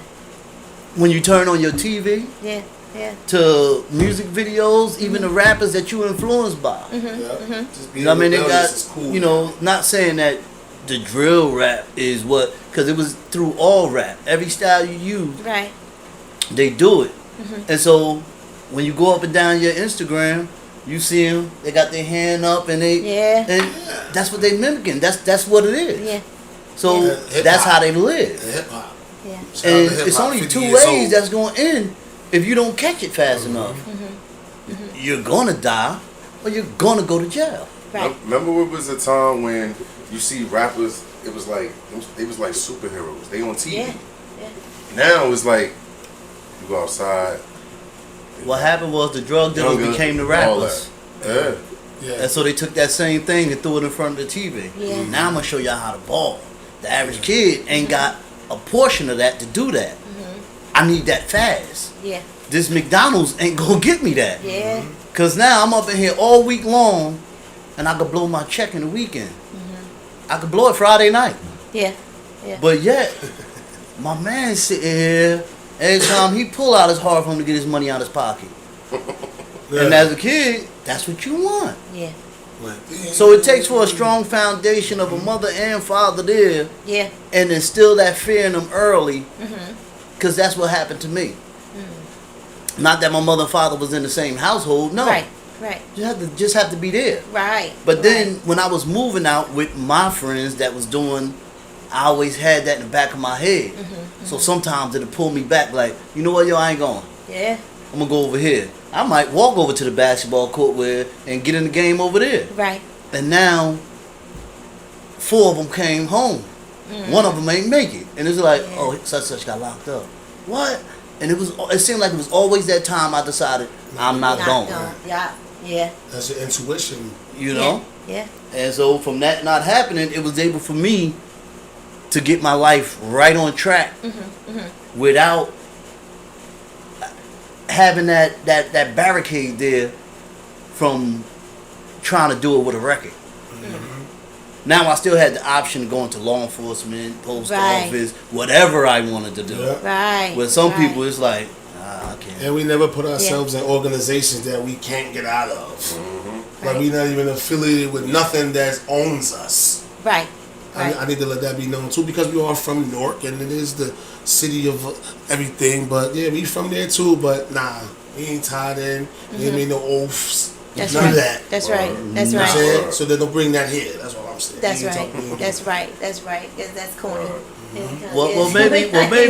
When you turn on your TV Yeah. Yeah. to music videos, even the rappers that you influenced by. Yeah. Just You know what I mean? They rebellious got, is cool. you know, not saying that the drill rap is what, because it was through all rap. Every style you use, Right. they do it. And so when you go up and down your Instagram, you see them, they got their hand up and they, Yeah. and that's what they mimicking. That's what it is. Yeah. So Yeah. Hip-hop. that's how they live. Hip hop. Yeah. And it's only 2 ways that's going to end if you don't catch it fast enough. You're going to die or you're going to go to jail. Right. Remember it was a time when you see rappers, it was like they was like superheroes. They on TV. Yeah. Yeah. Now it's like you go outside. What happened was the drug dealers Younger, became the all rappers. that. Yeah. Yeah. And so they took that same thing and threw it in front of the TV. Yeah. Now I'm going to show y'all how to ball. The average kid ain't got a portion of that to do that. I need that fast. Yeah. This McDonald's ain't going to get me that. Yeah. Because now I'm up in here all week long and I could blow my check in the weekend. I could blow it Friday night. Yeah. Yeah. But yet, my man sitting here, every time he pull out, it's hard for him to get his money out of his pocket. And as a kid, that's what you want. Yeah. So it takes for a strong foundation of a mother and father there Yeah. and instill that fear in them early, because that's what happened to me. Not that my mother and father was in the same household, no. Right. Right. You just have to be there. Right. But then when I was moving out with my friends that was doing, I always had that in the back of my head. So sometimes it'll pull me back like, you know what, yo, I ain't going. Yeah. I'm going to go over here. I might walk over to the basketball court and get in the game over there. Right. And now 4 of them came home. One of them ain't make it. And it's like, oh, such got locked up. What? And it seemed like it was always that time I decided I'm not going. Yeah. Yeah. That's your intuition. You know? Yeah. And so from that not happening, it was able for me to get my life right on track without having that barricade there from trying to do it with a record. Now I still had the option of going to law enforcement, post Right. office, whatever I wanted to do. Yeah. Right. With some right. people, it's like, I can't. And we never put ourselves in organizations that we can't get out of. Like Right. we're not even affiliated with nothing that owns us. Right. Right. I need to let that be known too, because we are from New York and it is the city of everything. But yeah, we from there too. But nah, we ain't tied in. We ain't made no oaths. That's None right. of that. That's right. That's You know what I'm right. saying? So they don't bring that here. That's what I'm downstairs. That's You can right. talk to me. That's right. That's right. That's corny. What made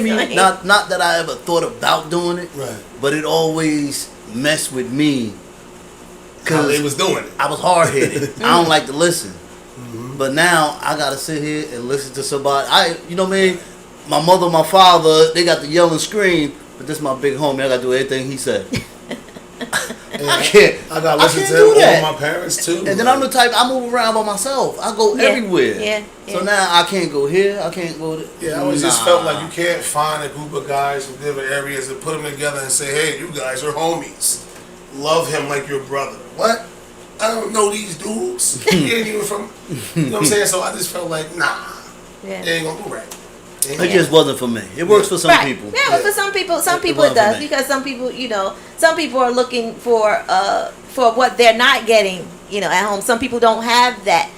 me not that I ever thought about doing it, Right. but it always messed with me How they because was doing it. I was hard headed. I don't like to listen, but now I gotta sit here and listen to somebody. You know what I mean? My mother, my father, they got to yell and scream, but this my big homie. I gotta do everything he said. And I can't. I gotta I listen can't to do that. all my parents too. And then I'm the type I move around by myself. I go Yeah, everywhere. yeah, So yeah. now I can't go here. I can't go there. Yeah, I always just felt like you can't find a group of guys from different areas and put them together and say, hey, you guys are homies. Love him like your brother. What? I don't know these dudes. He ain't even from, you know what I'm saying? So I just felt like, nah, Yeah. they ain't gonna do right. They ain't It just wasn't for me. It works for some Right. people. Yeah, but for some people, It it wasn't does for me. because some people, some people are looking for what they're not getting, at home. Some people don't have that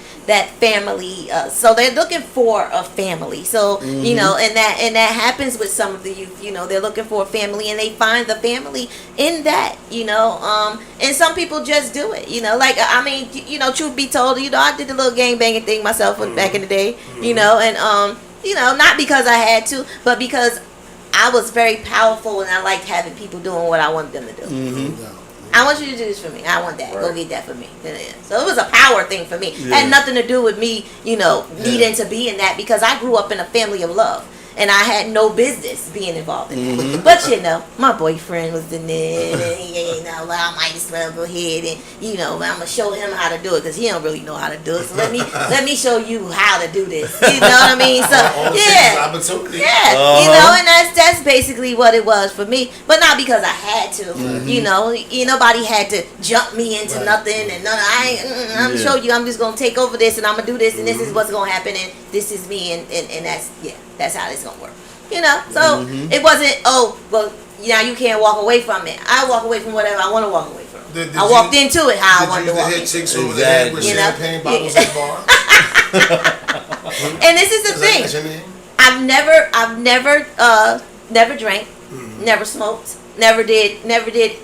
family, so they're looking for a family. So Mm-hmm. and that happens with some of the youth. They're looking for a family and they find the family in that. And some people just do it. Truth be told, I did the little gang banging thing myself back in the day. And not because I had to, but because I was very powerful and I liked having people doing what I wanted them to do. No. I want you to do this for me. I want that. Go Right. get that for me. So it was a power thing for me. It Yeah. had nothing to do with me, needing to be in that because I grew up in a family of love. And I had no business being involved in that. But my boyfriend was in there, and I might as well go ahead and I'm gonna show him how to do it because he don't really know how to do it. So let me show you how to do this. You know what I mean? So All it takes is opportunity. yeah, and that's basically what it was for me. But not because I had to. Nobody had to jump me into Right. nothing. And I'm Yeah. show you. I'm just gonna take over this, and I'm gonna do this, and this is what's gonna happen, and this is me, and that's how it's gonna work. So it wasn't. Oh, well, now you can't walk away from it. I walk away from whatever I want to walk away from. Did I walked into it how I Did wanted you to walk hit into. chicks over the head with Exactly. champagne bottles at bars? And this is the thing. That's your name? I've never drank, never smoked, never did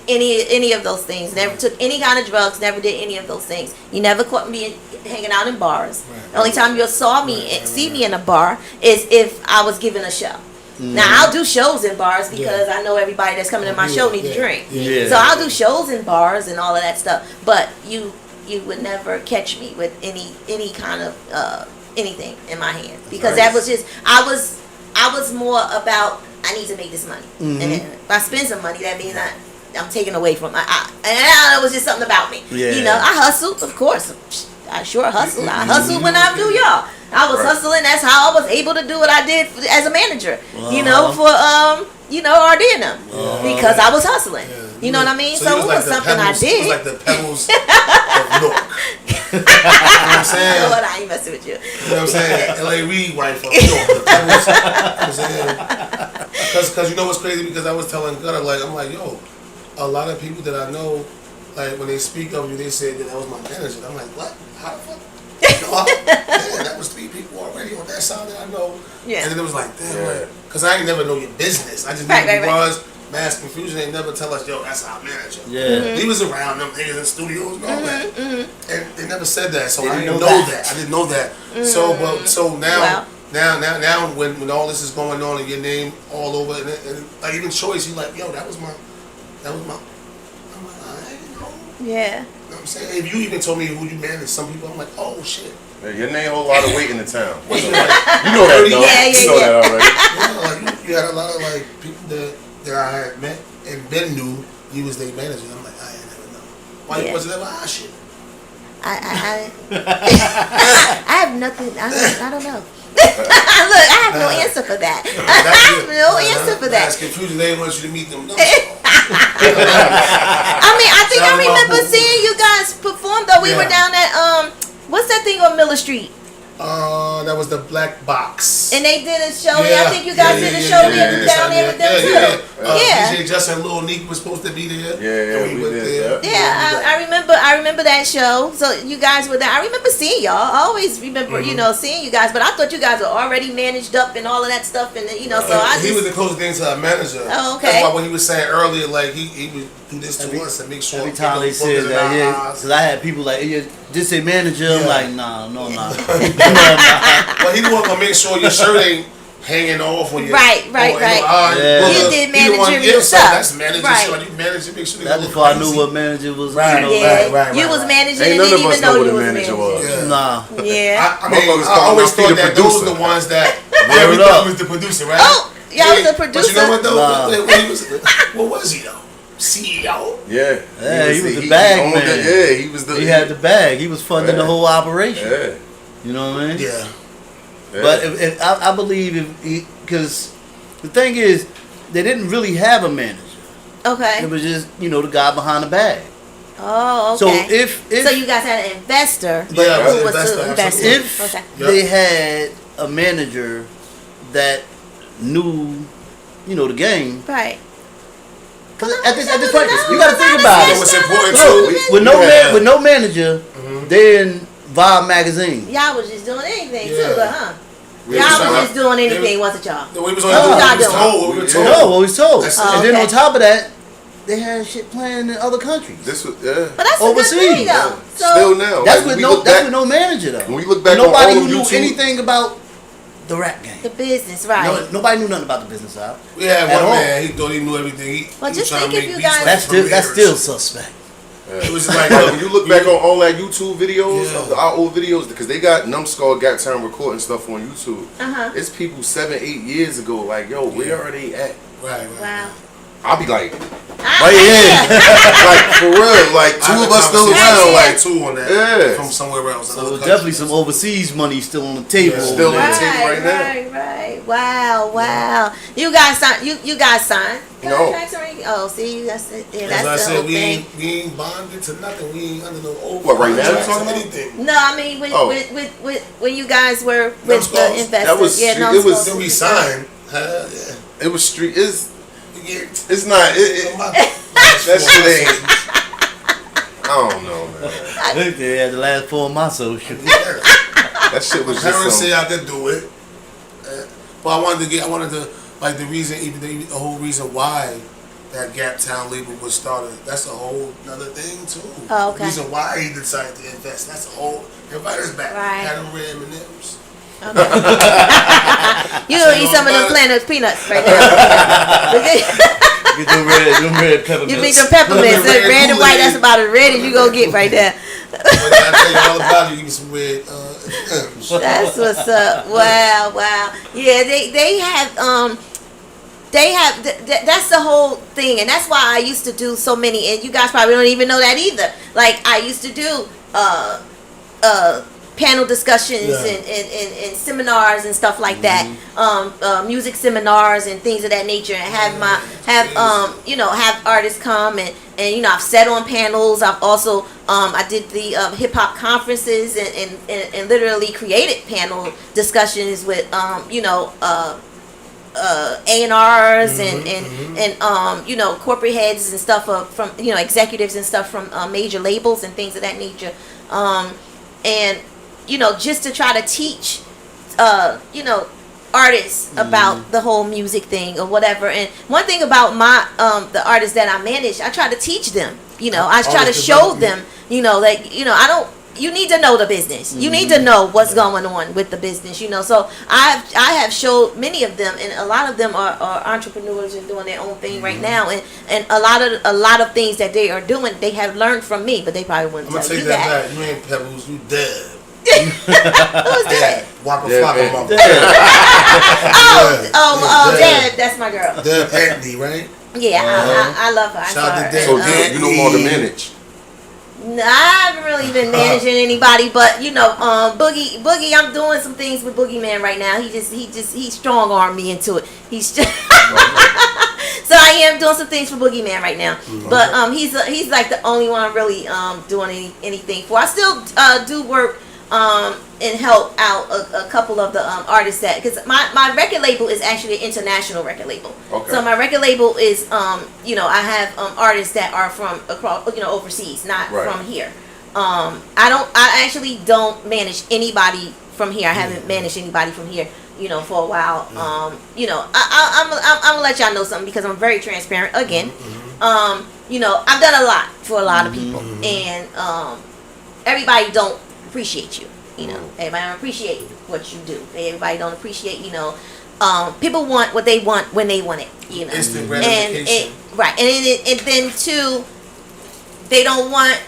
any of those things. Never took any kind of drugs. Never did any of those things. You never caught me hanging out in bars. Right. The only time you'll see me in a bar is if I was giving a show. Now I'll do shows in bars because I know everybody that's coming to my show needs to drink. Yeah. So I'll do shows in bars and all of that stuff. But you would never catch me with any kind of anything in my hand because that was just I was more about I need to make this money, and then if I spend some money, that means I'm taking away from and it was just something about me. Yeah. I hustled, of course. I sure hustled. I hustled when I knew y'all. I was hustling. That's how I was able to do what I did as a manager. For Ardena because I was hustling. You know what I mean? So you it like was the something I Pebbles- did. It was like the Pebbles of Newark. You know what I'm saying? Lord, I ain't messing with you. You know what I'm saying? L.A. Reid wife from Newark. The Pebbles. You know what I'm saying? Because you know what's crazy? Because I was telling Gunner, I'm like, yo, a lot of people that I know, like when they speak of you, they say that was my manager. I'm like, what? How the fuck? Man, that was 3 people already on that side that I know. Yeah. And then it was like, damn, because I ain't never know your business. I just knew Right, who right, you right. was. Mass Confusion, they never tell us, yo, that's our manager. Yeah. He was around them niggas in studios and all that. And they never said that, so They I didn't didn't know know that. that. I didn't know that. So now, Wow. now when all this is going on and your name all over and like even Choice, he like, yo, that was my I'm like, I didn't know. Yeah. You know what I'm saying? If you even told me who you managed, some people, I'm like, oh shit. Yeah, your name hold a lot of weight in the town. Was it like, You know that, though. Yeah, You know that already. like you had a lot of like people that I had met and Ben knew you was their manager. I'm like, I ain't never know. Why you wasn't ever shit? I have nothing. I don't know. Look, I have no answer for that. I have no answer for that. That's confusing. They didn't want you to meet them. No. I think I remember seeing you guys perform though. We were Yeah. down at what's that thing on Miller Street? That was the Black Box. And they did a show. I think you guys did a show down there with them too. DJ Justin, Lil Neek was supposed to be there. Yeah, we went did. there. Yeah, I remember that show. So you guys were there. I remember seeing y'all. I always remember, seeing you guys. But I thought you guys were already managed up and all of that stuff. And he was the closest thing to a manager. Oh, okay. That's why when he was saying earlier, like he would do this to us and make sure. Every time they said that, because I had people like, just say manager. I'm like, nah. But he the one gonna make sure your shirt ain't hanging off when you. Right. You did managerial stuff. That's manager. Right. You manage, make sure. That's before I knew what manager was. Right. You was managing and Ain't none didn't of us even know know what you a was manager managing. was. Nah. Yeah. I always thought that those were the ones that. Yeah, we thought he was the producer, right? Oh, y'all was the producer. But you know what though? Nah. What was he though? CEO. Yeah, he was the bag man. He was the. He had the bag. He was funding the whole operation. Yeah. You know what I mean? Yeah. But if I believe because the thing is, they didn't really have a manager. Okay. It was just the guy behind the bag. Oh, okay. So if so you guys had an investor Yeah, who was to invest in. if they had a manager that knew, the game. Right. Cause at this point, you got to think about it. What's important Look, too. with no manager, they're in Vibe magazine. Y'all was just doing anything Yeah. too, but huh? We Y'all was was trying just doing anything, wasn't y'all? We was only doing what we was told. We were told. No, what we was told. That's And it. then on top of that, they had shit playing in other countries. This was But that's Overseas. a good thing though. So Still now. That's Like, with no manager though. When we look back Nobody on all who of knew YouTube, anything about the rap game. the business, right? Nobody knew nothing about the business side. We had At one all. man. He thought he knew everything. Well, he just was trying think to if make you beats guys- for That's still premieres. suspect. It was just like when you look back on all that YouTube videos, Yeah. of our old videos, because they got Numbskull got time recording stuff on YouTube. Uh-huh. It's people 7-8 years ago, like, yo, where are they at? right. Wow. I'll be like, yeah. like for real, like two of us still around, like two on that. Yeah. From somewhere else. So there's definitely some overseas money still on the table. Yeah, still over on there. the table right now. Right. Wow. You guys signed. You guys signed No. contracts or anything? Oh, see, that's it. Yeah, As that's I the said, whole we thing. ain't bonded to nothing. We ain't under no oath. What, right now you contracts or talking about? anything. No, I mean with when you guys were with the Numbskulls? investors. That was- yeah, it Numbskulls. was- Then we signed. Yeah. It was street. It's Yeah. not. That shit ain't. I don't know, man. I think they had the last 4 months or shit. That shit was Parents just say some. I could do it, but I wanted to like the reason, even the whole reason why that Gap Town label was started. That's a whole another thing too. Oh, okay. The reason why he decided to invest. That's a whole. Invite us back. Right. Had them red M&Ms. You gonna eat some of them Planet peanuts right now. Get them red peppermints. You think them peppermints, Red red and white, Kool-Aid. that's about as red as you gonna get right there. But I tell you all about it. You give me some red. That's what's up. Wow. Yeah, they have that's the whole thing, and that's why I used to do so many, and you guys probably don't even know that either. Like I used to do panel discussions and seminars and stuff like that, music seminars and things of that nature, and have artists come and I've sat on panels. I've also I did the hip hop conferences and literally created panel discussions with A&Rs and corporate heads and stuff from executives and stuff from major labels and things of that nature, and just to try to teach artists about the whole music thing or whatever. And one thing about my the artists that I manage, I try to teach them. I try to show them. I don't. You need to know the business. You need to know what's going on with the business. So I have showed many of them, and a lot of them are entrepreneurs and doing their own thing right now. And a lot of things that they are doing, they have learned from me, but they probably wouldn't I'm tell gonna you take that that. back. You ain't Pebbles. You dead. Who's that? Waka Dead Flocka, man. mama. Deb, that's my girl. Dead Anthony, right? Yeah, I love her. I Shout out saw to her. Deb. So you no longer manage. No, I haven't really been managing anybody, but Boogie, I'm doing some things with Boogeyman right now. He strong armed me into it. He's just so I am doing some things for Boogeyman right now. But he's like the only one I'm really doing anything for. I still do work and help out a couple of the artists that, because my record label is actually an international record label. Okay. So my record label is I have artists that are from across overseas, not Right. from here. I actually don't manage anybody from here. I haven't managed anybody from here, for a while. I'm gonna let y'all know something because I'm very transparent again. I've done a lot for a lot of people, and everybody don't appreciate you. Everybody don't appreciate what you do. Everybody don't appreciate. People want what they want when they want it. Instant gratification. And then too, they don't want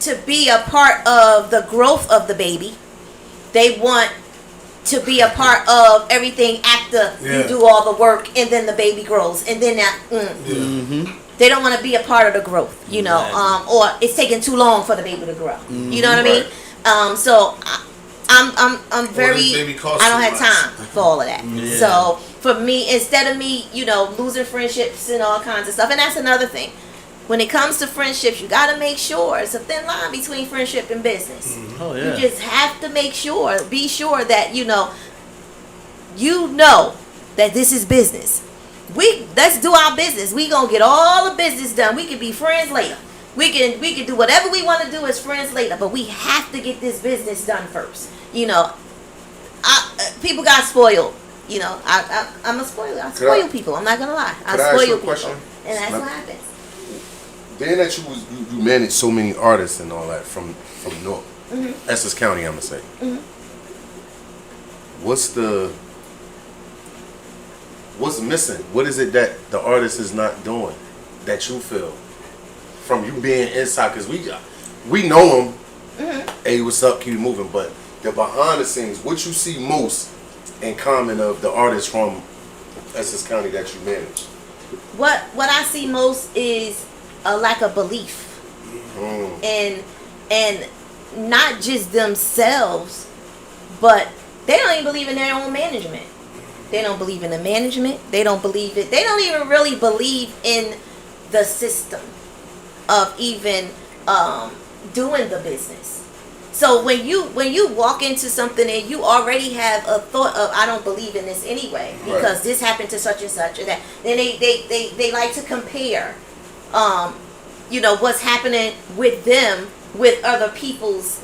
to be a part of the growth of the baby. They want to be a part of everything after you do all the work, and then the baby grows, and then that. They don't want to be a part of the growth, or it's taking too long for the baby to grow. You know what I mean? So I'm very. I don't have time for all of that. Yeah. So for me, instead of me, losing friendships and all kinds of stuff, and that's another thing. When it comes to friendships, you got to make sure it's a thin line between friendship and business. Oh yeah. You just have to be sure that you know that this is business. Let's do our business. We gonna get all the business done. We can be friends later. We can do whatever we want to do as friends later, but we have to get this business done first. People got spoiled. I'm a spoiler. I spoil people. I'm not gonna lie. I Could I ask you spoil a people, question? and that's what happens. Being that you manage so many artists and all that from North Essex County, I'm gonna say. What's missing? What is it that the artist is not doing that you feel from you being inside? Because we know him. Hey, what's up? Keep it moving. But the behind the scenes, what you see most in common of the artists from Essex County that you manage? What I see most is a lack of belief, and not just themselves, but they don't even believe in their own management. They don't believe in the management. They don't believe it. They don't even really believe in the system of even doing the business. So when you walk into something and you already have a thought of, I don't believe in this anyway because this happened to such and such or that, then they like to compare what's happening with them with other people's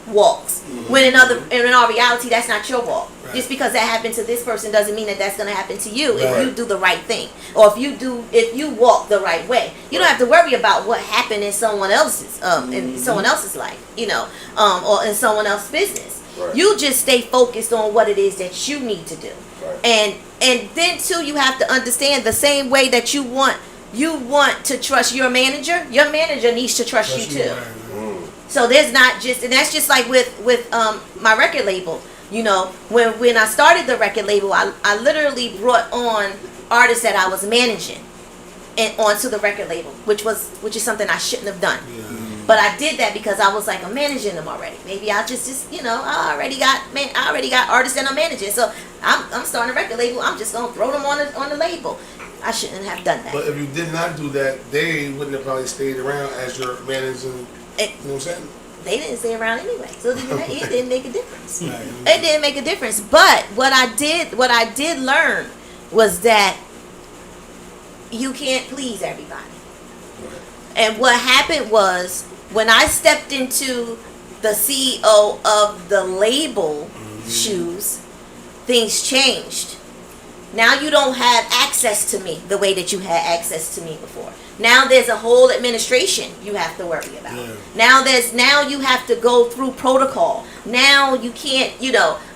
walks. When in our reality, that's not your walk. Just because that happened to this person doesn't mean that that's going to happen to you if you do the right thing, or if you walk the right way. You don't have to worry about what happened in someone else's in someone else's life, or in someone else's business. You just stay focused on what it is that you need to do, and then too, you have to understand the same way that you want to trust your manager needs to trust you too. So there's not just, and that's just like with my record label. When I started the record label, I literally brought on artists that I was managing and onto the record label, which is something I shouldn't have done. But I did that because I was like, I'm managing them already. Maybe I'll just I already got artists that I'm managing. So I'm starting a record label. I'm just gonna throw them on the label. I shouldn't have done that. But if you did not do that, they wouldn't have probably stayed around as your manager. You know what I'm saying? They didn't stay around anyway, so it didn't make a difference. It didn't make a difference. But what I did learn was that you can't please everybody. And what happened was when I stepped into the CEO of the label shoes, things changed. Now you don't have access to me the way that you had access to me before. Now there's a whole administration you have to worry about. Now you have to go through protocol. Now you can't,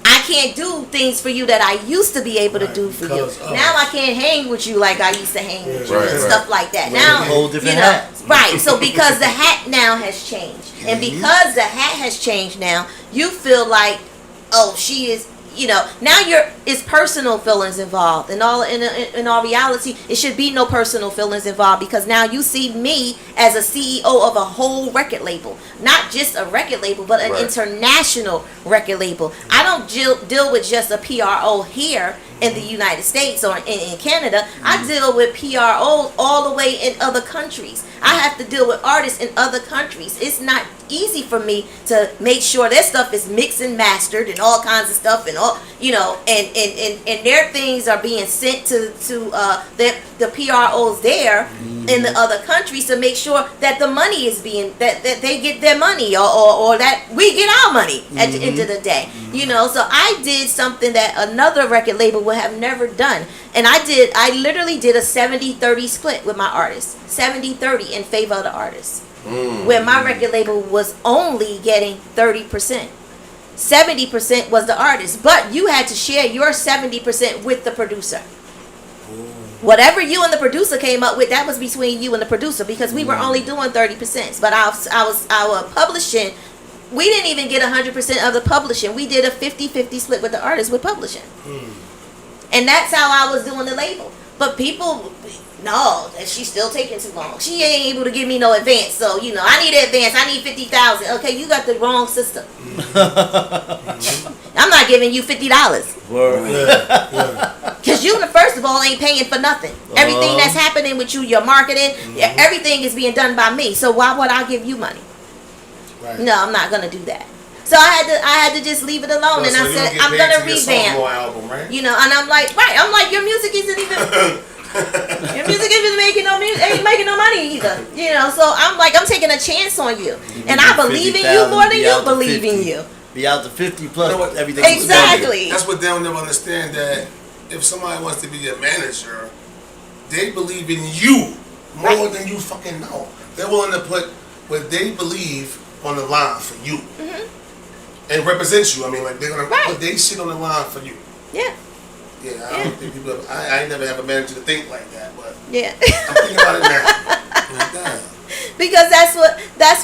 I can't do things for you that I used to be able to do for you. Now I can't hang with you like I used to hang with you and stuff like that. Now, a whole different hat. Right. So because the hat now has changed, and because the hat has changed now, you feel like, oh, she is. Now it's personal feelings involved, and in all reality, it should be no personal feelings involved because now you see me as a CEO of a whole record label, not just a record label, but an international record label. I don't deal with just a PRO here in the United States or in Canada. I deal with PROs all the way in other countries. I have to deal with artists in other countries. It's not easy for me to make sure their stuff is mixed and mastered and all kinds of stuff and all, you know, and their things are being sent to the PROs there in the other countries to make sure that the money is being that they get their money or that we get our money at the end of the day. You know, so I did something that another record label would have never done. And I literally did a 70-30 split with my artists. 70-30 in favor of the artists. Where my record label was only getting 30%. 70% was the artist. But you had to share your 70% with the producer. Whatever you and the producer came up with, that was between you and the producer, because we were only doing 30%. But our publishing, we didn't even get 100% of the publishing. We did a 50-50 split with the artist with publishing. And that's how I was doing the label. But people, no, that she's still taking too long. She ain't able to give me no advance. So, you know, I need an advance. I need 50,000. Okay, you got the wrong system. I'm not giving you $50. Because you, first of all, ain't paying for nothing. Everything that's happening with you, your marketing, everything is being done by me. So why would I give you money? Right. No, I'm not going to do that. So I had to just leave it alone, and I said I'm gonna revamp. Album, right? You know, and I'm like your music isn't even your music isn't making no music, ain't making no money either. You know, so I'm like I'm taking a chance on you, and I believe in you more than you believe in you. Be out to 50 plus everything. Exactly. That's what they'll never understand, that if somebody wants to be a manager, they believe in you more than you fucking know. They're willing to put what they believe on the line for you. And represent you. I mean, like, they're gonna put their shit on the line for you. Yeah. Yeah, I don't think people. I ain't never have a manager to think like that, but yeah. I'm thinking about it now. Like, damn. Because that's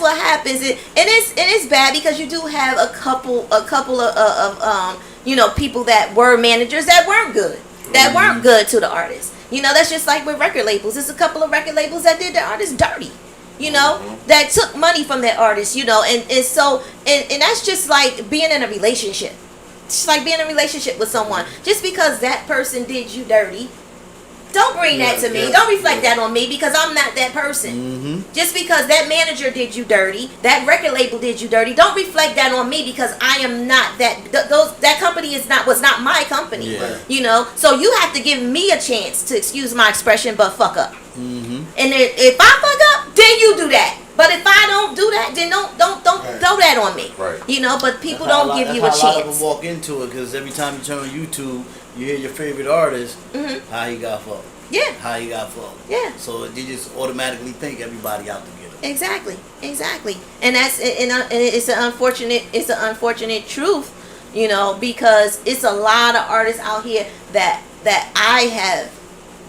what happens. And it's bad because you do have a couple of you know, people that were managers that weren't good. That weren't good to the artists. You know, that's just like with record labels. There's a couple of record labels that did the artists dirty. You know, that took money from their artists, you know, and so that's just like being in a relationship. It's like being in a relationship with someone. Just because that person did you dirty, don't bring that to me. Don't reflect that on me, because I'm not that person. Just because that manager did you dirty, that record label did you dirty, don't reflect that on me, because I am not that. That company was not my company. Yeah. You know, so you have to give me a chance to, excuse my expression, but fuck up. And if I fuck up, then you do that. But if I don't do that, then don't throw that on me. Right. You know, but people don't give you a That's how a lot of chance. them walk into it, because every time you turn on YouTube, you hear your favorite artist, how he got fucked. Yeah. How he got fucked. Yeah. So they just automatically think everybody out to get him. Exactly. And that's and it's an unfortunate truth, you know, because it's a lot of artists out here that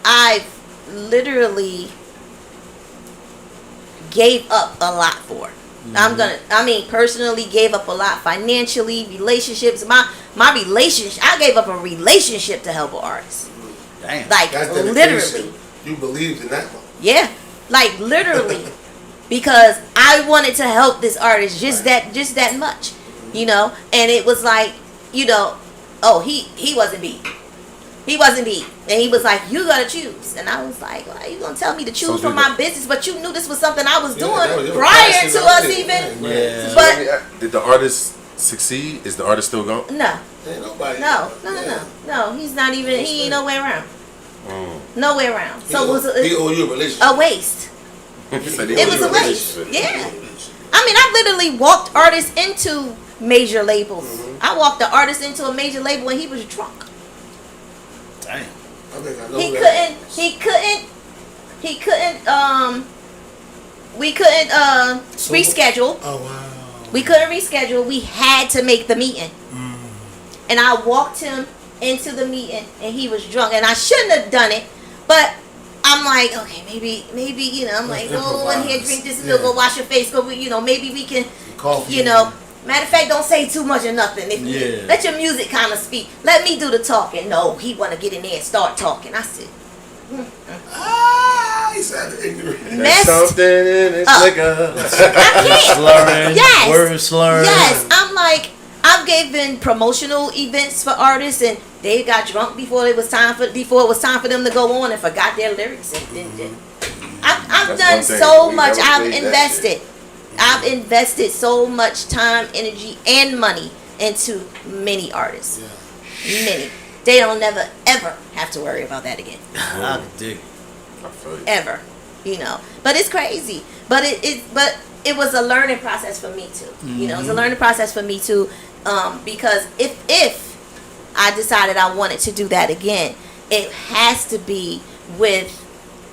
I've literally gave up a lot for. Personally gave up a lot financially, relationships. My relationship, I gave up a relationship to help an artist. Damn. Like, That's literally. dedication. You believed in that one. Yeah. Like, literally. Because I wanted to help this artist just that much. You know? And it was like, you know, oh, he wasn't beat. He wasn't beat. And he was like, you gotta choose. And I was like, well, you gonna tell me to choose from my business, but you knew this was something I was doing prior to us even. Yeah. But Did the artist succeed? Is the artist still gone? no. Ain't nobody. No, he's not even, he ain't nowhere around. Nowhere around. So it was He owe you a relationship. a waste. It was a waste. Relationship. Yeah. I mean, I literally walked artists into major labels. I walked the artist into a major label and he was drunk. Damn. I think I know He that. we couldn't reschedule. Oh wow. We couldn't reschedule. We had to make the meeting. And I walked him into the meeting and he was drunk. And I shouldn't have done it, but I'm like, okay, maybe, you know, I'm like, go in here, drink this milk, go wash your face, go, you know, maybe we can, Coffee. you know. Matter of fact, don't say too much or nothing. If you, let your music kind of speak. Let me do the talking. No, he want to get in there and start talking. I said, He sounded ignorant. messed Something in his up. liquor. I can't. Slurring. Yes. Word slurring. Yes. I'm I've given promotional events for artists, and they got drunk before it was time for them to go on and forgot their lyrics. And I've That's done one thing. so We much. never I've played that invested. I've invested so much time, energy, and money into many artists. Yeah. Many. They don't never ever have to worry about that again. I can dig it. I feel you. Ever. You know. But it's crazy. But it was a learning process for me too. You know, it was a learning process for me too. Because if I decided I wanted to do that again, it has to be with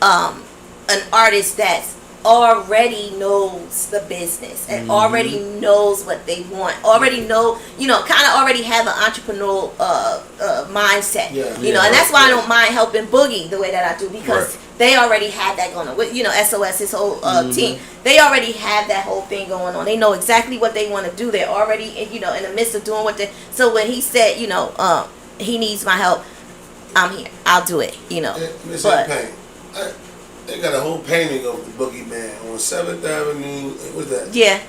an artist that's already knows the business and already knows what they want, already know, you know, kind of already have an entrepreneurial mindset. Yeah. You know, and that's why I don't mind helping Boogie the way that I do, because they already have that going on. With, you know, SOS, his whole team, they already have that whole thing going on. They know exactly what they want to do. They're already, you know, in the midst of doing what they. So when he said, you know, he needs my help, I'm here. I'll do it. You know, Miss but Payne, they got a whole painting of the Boogeyman on 7th Avenue. What's that? yeah,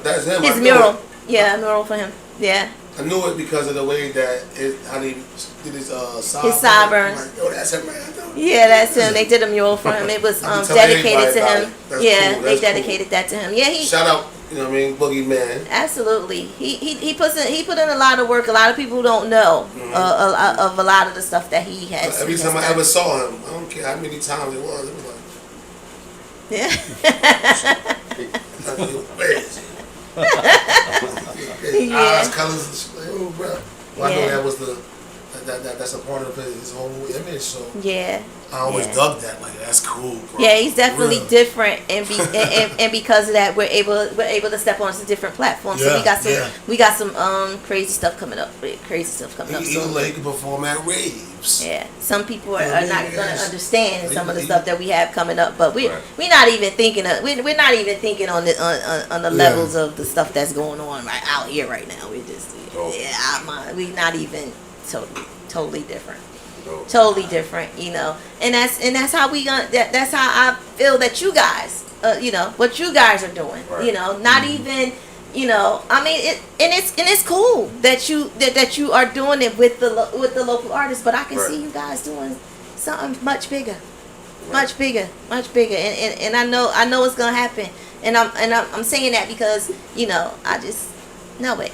That's him. his I knew mural. it. Yeah, a mural for him. Yeah. I knew it because of the way that how he did his sideburns. His sideburns. I'm like, yo, that's him, man. Yeah, that's him. They did a mural for him. It was I can tell dedicated to everybody him. about it. That's Yeah, cool. they That's dedicated that to him. Yeah, he Shout out, you know what I mean, Boogeyman. absolutely. He put in a lot of work. A lot of people don't know of a lot of the stuff that he has. Every he time has I done. ever saw him, I don't care how many times it was like, Yeah. where is he? His Yeah. eyes, colors, and shit. Like, oh, bro. Well, I know Yeah. that was that's a part of his whole image. So Yeah. I always Yeah. dug that. Like, that's cool, bro. Yeah, he's definitely Real. different, and because of that, we're able to step onto different platforms. So Yeah, we got some crazy stuff coming up. Crazy stuff coming up. He So, can perform at raves. yeah, some people are, Yeah, are not going to yes. understand some of the He- stuff that we have coming up, but we're not even thinking we're not even thinking on the levels of the stuff that's going on right out here right now. We just we're not even totally different. Totally different, you know, and that's how that's how I feel that you guys, you know, what you guys are doing, you know, not even, you know, I mean, it's cool that you are doing it with the local artists, but I can see you guys doing something much bigger, much bigger, and I know it's gonna happen, and I'm saying that because, you know, I just know it.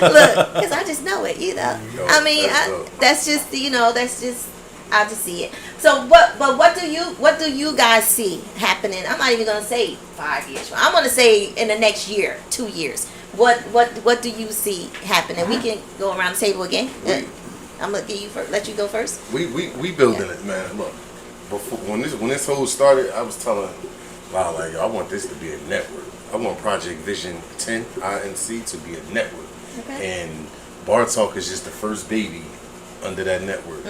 Look, because I just know it, you know. I mean, that's just, you know, I just see it. So what do you guys see happening? I'm not even gonna say 5 years. I'm gonna say in the next year, 2 years. What do you see happening? We can go around the table again. I'm gonna let you go first. We building it, man. Look, before when this whole started, I was telling Wow, like I want this to be a network. I want Project Vision 10 INC to be a network. Okay. And Bar Talk is just the first baby under that network.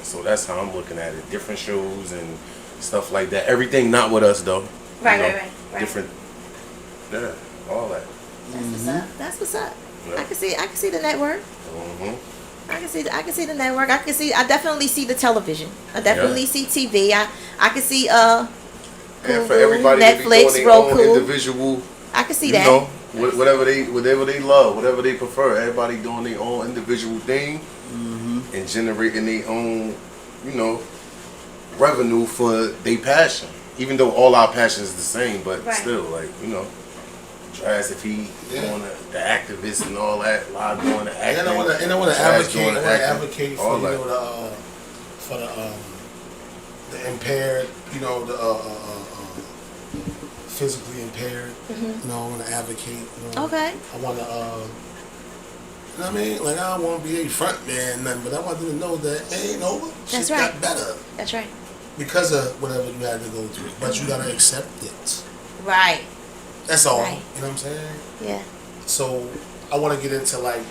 So that's how I'm looking at it. Different shows and stuff like that. Everything not with us though. Right, You know, right. Different. Yeah, all that. That's what's up. That's what's up. Yeah. I can see the network. Mm-hmm. I can see the network. I definitely see the television. I definitely see TV. I can see And for Hulu, everybody to be Netflix, doing their own Roku. individual, I can see you that. know, whatever they love, whatever they prefer. Everybody doing their own individual thing and generating their own, you know, revenue for their passion. Even though all our passion is the same, but Right. still, like, you know, Draz, if he doing the activist and all that, Live doing the acting, And I want to Draz doing the acting, advocate for all you that. know the impaired, you know, the physically impaired. You know, I want to advocate. You know, Okay. I want to. You know what I mean? Like, I don't want to be a front man, nothing, but I want them to know that it ain't over. That's Shit right. got better That's right. because of whatever you had to go through. But you gotta accept it. Right. That's all. Right. You know what I'm saying? Yeah. So I want to get into, like,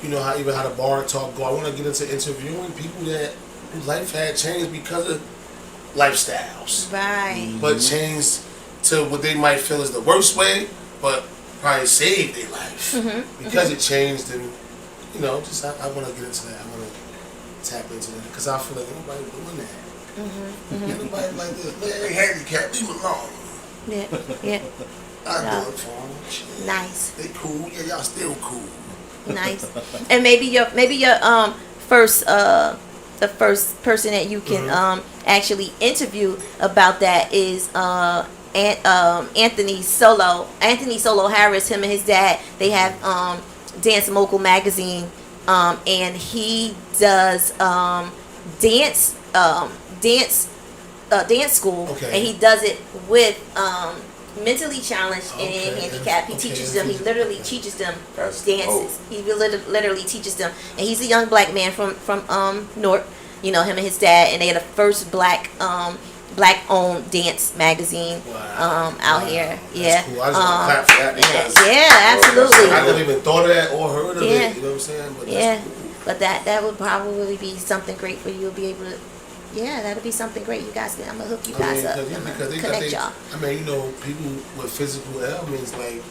you know, how even how the bar talk go. I want to get into interviewing people whose life had changed because of lifestyles, Right. but changed to what they might feel is the worst way, but probably saved their life because it changed. And you know, just I want to get into that. I want to tap into that because I feel like nobody doing that. Nobody like this. They ain't handicapped. Leave them alone. Yeah. Yeah. I do it for them. Shit. Nice. They cool. Yeah, y'all still cool. Nice. And maybe your first the first person that you can actually interview about that is Anthony Solo Harris. Him and his dad, they have Dance Mogul magazine, and he does dance school, Okay. and he does it with mentally challenged and Okay. handicapped. He Okay. teaches them. He literally teaches them That's dances. He literally teaches them, and he's a young black man from Newark. You know, him and his dad, and they are the first black owned dance magazine Wow. out here. That's Yeah. cool. I just want to clap for that because Yeah, absolutely. I never even thought of that or heard of Yeah. it. You know what I'm saying? But Yeah, that's cool. but that would probably be something great for you. You'll be able to. Yeah, that'll be something great. You guys, I'm gonna hook you guys up. I'm because gonna they connect y'all. I mean, you know, people with physical ailments, like,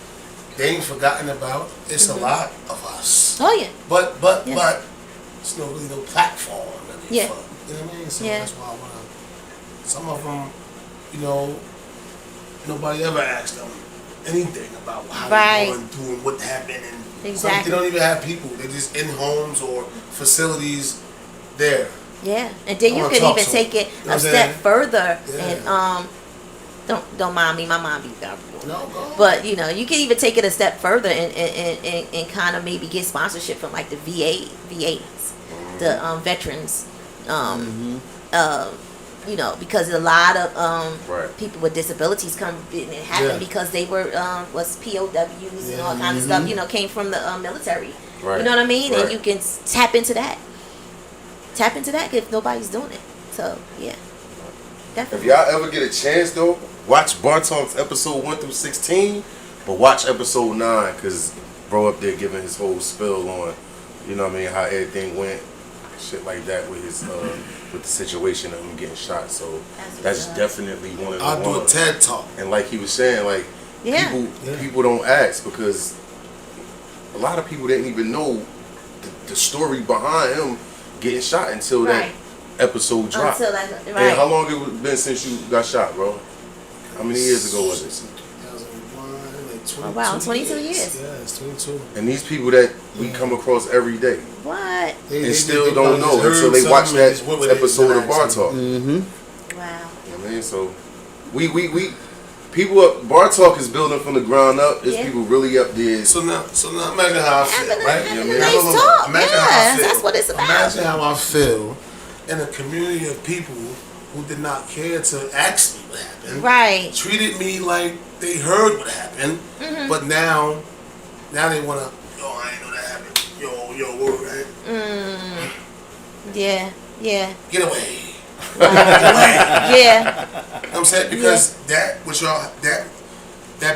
they ain't forgotten about. It's a lot of us. Oh yeah. But Yeah. it's no really no platform. Really, Yeah. for, you know what I mean? So Yeah. that's why I wanna. Some of them, you know, nobody ever asked them anything about how Right. they're going through and what happened, and some, Exactly. they don't even have people. They're just in homes or facilities there. Yeah, and then I you wanna could talk even to take it them. You know a what I'm step saying? further Yeah. and don't mind me, my mom be valuable. No, go. But you know, you can even take it a step further and kind of maybe get sponsorship from like the VAs, the veterans, you know, because a lot of Right. people with disabilities come and it happened Yeah. because they were was POWs and all kinds of stuff. You know, came from the military. Right. You know what I mean? Right. And you can tap into that. Tap into that if nobody's doing it. So yeah, If definitely. y'all ever get a chance though, watch Bar Talks episode 1 through 16, but watch episode 9 because bro up there giving his whole spill on, you know what I mean, how everything went, shit like that with his with the situation of him getting shot. So that's definitely one of the I'll do a ones. TED talk. And like he was saying, like Yeah. people don't ask because a lot of people didn't even know the story behind him getting shot until Right. that episode dropped. Until that, And right. how long it been since you got shot, bro? How many years ago was it? 2001, like 22 Oh, wow, 22 years. Yeah, it's 22. And these people that we come across every day What? and still don't know until they watch that episode of Bar Talk. You know Wow. what I mean? So we people up Bar Talk is building from the ground up. There's Yeah. people really up there. So now imagine how I feel, Having a- right? having a Now, nice look, talk. imagine how I Yes, feel. that's what it's about. Imagine how I feel in a community of people who did not care to ask me what happened. Right. Treated me like they heard what happened, Mm-hmm. but now they wanna, yo, I ain't know that happened. Yo, word, right? Yeah. Yeah. Get away. Yeah. You know what I'm saying? Because that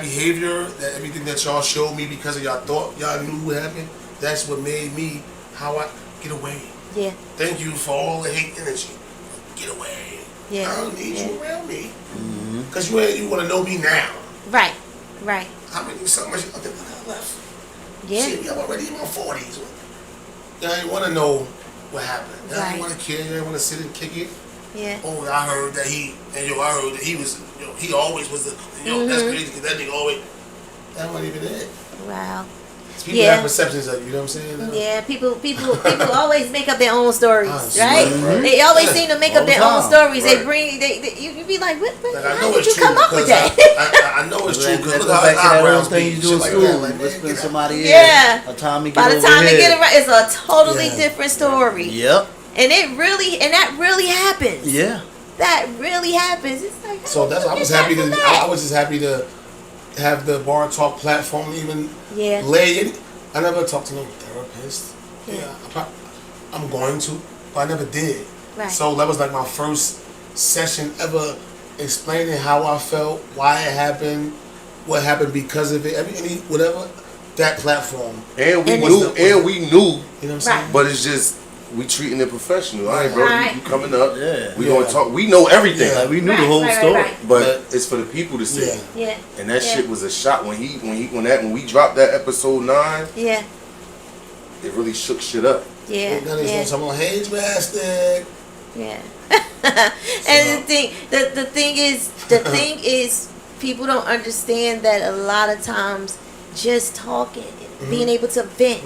behavior, that everything that y'all showed me because of y'all thought y'all knew what happened, that's what made me how I get away. Yeah. Thank you for all the hate energy. Get away. Yeah. I don't need Yeah. you around me. Because you want to know me now. Right. Right. How many, so much, I think I left. Yeah. Shit, I'm already in my 40s. Y'all ain't want to know what happened. Y'all Right. ain't want to care. Y'all ain't want to sit and kick it. Yeah. Oh, I heard that I heard that he was, he always was that's crazy because that nigga always, that wasn't even it. Wow. People Yeah. have perceptions of you, know what I'm saying? Yeah, people always make up their own stories, Ah, right? right. They always seem to make up All the their own time. stories. They Right. bring, you be like, what? Like, I How know did it's you true come up with because that? I know it's true Let's because go look how back his to that eyebrows old thing be, you do shit in like school. that. Like, man, Whispering get out. somebody in. Yeah. By the time he get By the over time they here. get it right, it's a totally Yeah. different story. Yep. And that really happens. Yeah. That really happens. It's like, how So did that's you I was get happy that to from that? I was just happy to have the Bar Talk platform even Yeah. lay in. I never talked to no therapist. Yeah. I'm going to, but I never did. Right. So that was like my first session ever explaining how I felt, why it happened, what happened because of it, any whatever. That platform. And we And knew, it's- and we knew, You know what I'm saying? Right. but it's just we treating it professional. All right, bro, Right. you coming up? Yeah. We Yeah. gonna talk. We know everything, Yeah. Like we knew Right, the whole right, story. right. but it's for the people to see. Yeah. Yeah. And that Yeah. shit was a shot when we dropped that episode 9. Yeah. It really shook shit up. Yeah. Now they Yeah. say someone hates bastard. Yeah. And the thing is people don't understand that a lot of times just talking, being able to vent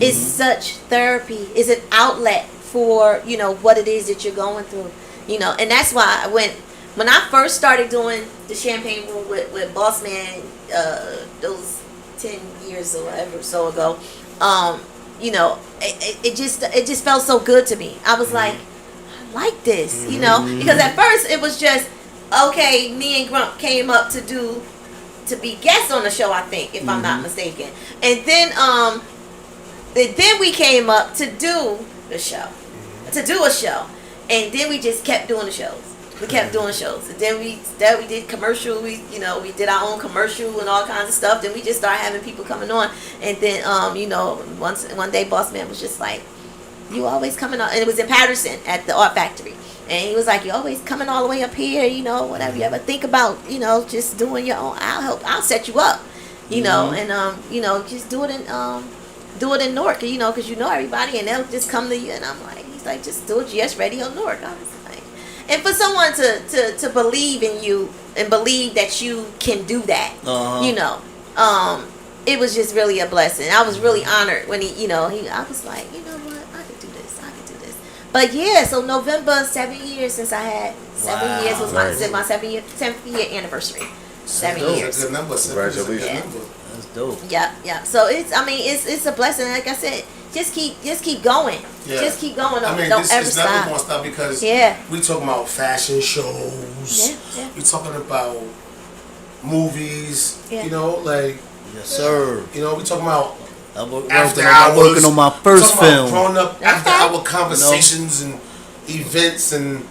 is such therapy, is an outlet for, you know, what it is that you're going through, you know. And that's why when I first started doing the Champagne Room with Boss Man, those 10 years or whatever so ago, you know, it just felt so good to me. I was like this, you know, because at first it was just, okay, me and Grump came up to be guests on the show, I think, if I'm not mistaken. And then we came up to do the show, to do a show. And then we just kept doing the shows. We kept doing shows. And then we did commercial. We did our own commercial and all kinds of stuff. Then we just started having people coming on. And then, you know, one day Boss Man was just like, you always coming on. And it was in Patterson at the Art Factory. And he was like, you always coming all the way up here, you know, whatever. You ever think about, you know, just doing your own, I'll set you up, you know, and, you know, just do it in Newark, you know, because you know everybody and they'll just come to you. And I'm like, he's like, just do it, GS Radio Newark. I was like, and for someone to believe in you and believe that you can do that, you know, it was just really a blessing. I was really honored when I was like, you know what, I could do this. But yeah, so November, 7 years since I had 7 years was my 7th year anniversary. 7 years. That's a good number. Congratulations. Yeah. That's dope. Yeah. So it's a blessing. Like I said, just keep going. Yeah. Just keep going. I mean, Don't this ever is never stop. going to stop because Yeah. we talking about fashion shows. Yeah. We talking about movies. Yeah. You know, like, Yes, sir. you know, we talking about I'm after working on my first film. Growing up after Okay. our conversations and events and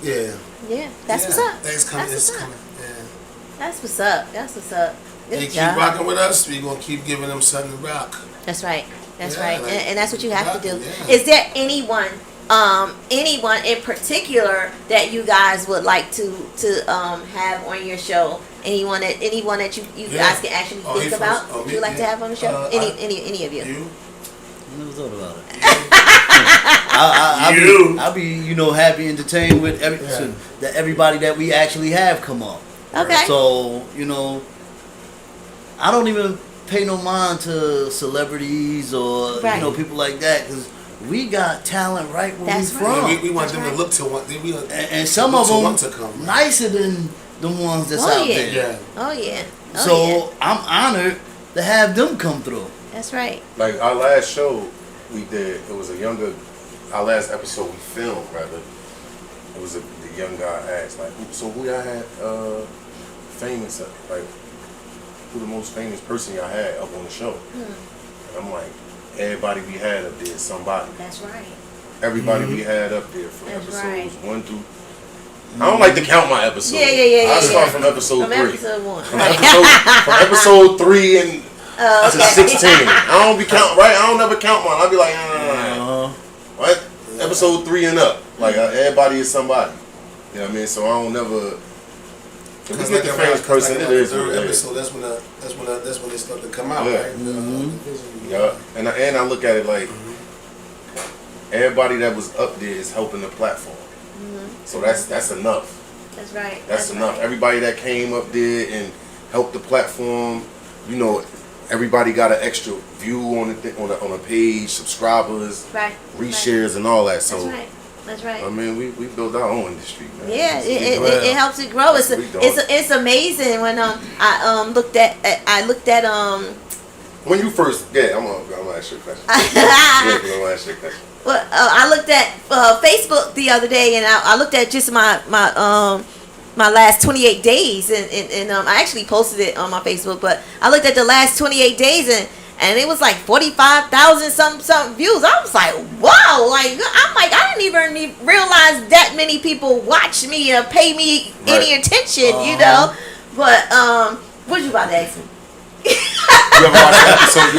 yeah. Yeah, that's Yeah, what's up. That's coming. That's It's what's up. coming. Yeah. That's what's up. Good They keep job. rocking with us. We gonna keep giving them something to rock. That's right. That's Yeah, right. like, And that's what you have to do. yeah. Is there anyone in particular that you guys would like to have on your show? Anyone that you Yeah. guys can actually Oh, think he about? first. Oh, Would me? you like to Yeah. have on the show? Any of you? You? Never thought about it. You. I'll be, you know, happy, entertained with everybody that we actually have come up. Okay. So, you know, I don't even pay no mind to celebrities or Right. you know, people like that, because we got talent right where That's we right. from. We want them right. to look to one. And some look of to them want to come. nicer than the ones that's Oh, out yeah. there. Yeah. Oh yeah. Oh, So yeah. I'm honored to have them come through. That's right. Like our last show we did, our last episode we filmed rather. It was the young guy asked like, so who y'all had famous, like who the most famous person y'all had up on the show? And I'm like, everybody we had up there is somebody. That's right. Everybody we had up there from That's episodes right. 1 through. I don't like to count my episodes. Yeah. I start from episode From 3. episode 1. From episode 3 and Oh, to okay. 16. I don't be count right. I don't never count mine. I be like, what? Episode 3 and up. Like everybody is somebody. You know what I mean? So I don't never. If we get the famous person, it is what it is. So that's when they start to come out, Yeah. right? Yeah, and I look at it like everybody that was up there is helping the platform. So that's enough. That's right. That's enough. Right. Everybody that came up there and helped the platform, you know, everybody got an extra view on a page, subscribers, Right. reshares, and all that. So That's right. That's right. I mean, we built our own industry, man. Yeah, We it doing it helps it grow. It's That's what we doing. it's amazing when I looked at When you first, I'm gonna ask you a question. I'm gonna ask you a question. well, I looked at Facebook the other day, and I looked at just my last 28 days, and I actually posted it on my Facebook, but I looked at the last 28 days, and it was like 45,000 some views. I was like, wow! Like I didn't even realize that many people watch me or pay me any attention, you know. But what you about to ask me? You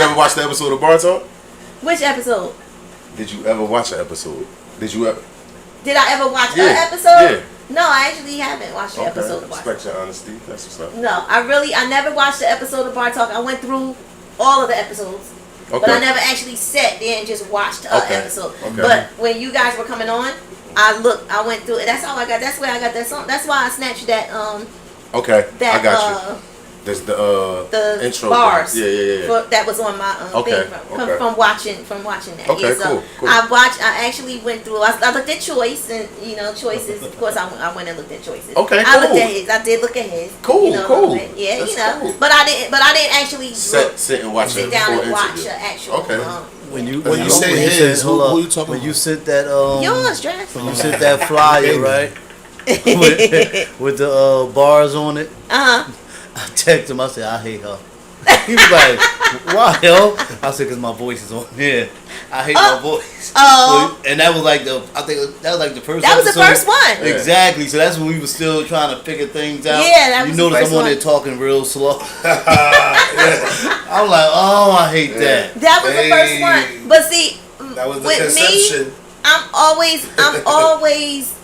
ever watch the episode of Bar Talk? Which episode? Did you ever watch an episode? Did you ever? Did I ever watch Yeah, an episode? yeah. No, I actually haven't watched the Okay. episode of Bar Talk. Respect your honesty. That's what's up. No, I never watched the episode of Bar Talk. I went through all of the episodes, but I Okay. never actually sat there and just watched an Okay. episode. Okay. But when you guys were coming on, I went through it. That's how I got. That's where I got that song. That's why I snatched that Okay, that I got you. There's the intro bars. thing. Yeah. That was on my Okay, thing okay. from watching that. Okay, Yeah, so cool. I actually went through. I looked at Choice, and Choices. Of course, I went and looked at Choices. Okay, I looked cool. at his. I did look at his. Cool, cool. Yeah, That's cool. But I didn't actually sit and watch sit a down full and watch interview. an actual. Okay. When you say when his, hold who up. you talking when you about? sent that Yours, Dress. when you sent that flyer right with the bars on it, I texted him. I said I hate her. He was like, why, yo? I said, because my voice is on here. I hate my voice. Oh. And that was like I think that was like the first That was the episode. first one. Exactly. So that's when we were still trying to figure things out. Yeah, that was you the notice first I'm on one. there talking real slow. I'm like, oh, I hate that. That was the first one. But see, That was the with conception. me, I'm always.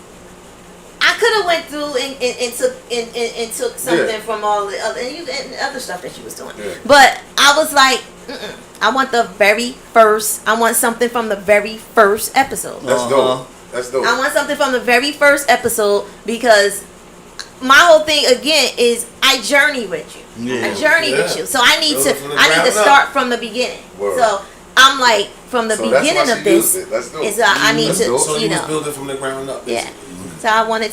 I could have went through and took something from all the other and other stuff that you was doing, but I was like, I want I want something from the very first episode. That's dope. That's dope. I want something from the very first episode because my whole thing again is I journey with you. Yeah. I journey with Yeah. you, so I need Build it from the to ground start from the beginning. Word. So I'm like from the So that's beginning why of she this used it. That's dope. is I need That's to dope. So you he was know. building from the ground up. Yeah. basically. So I wanted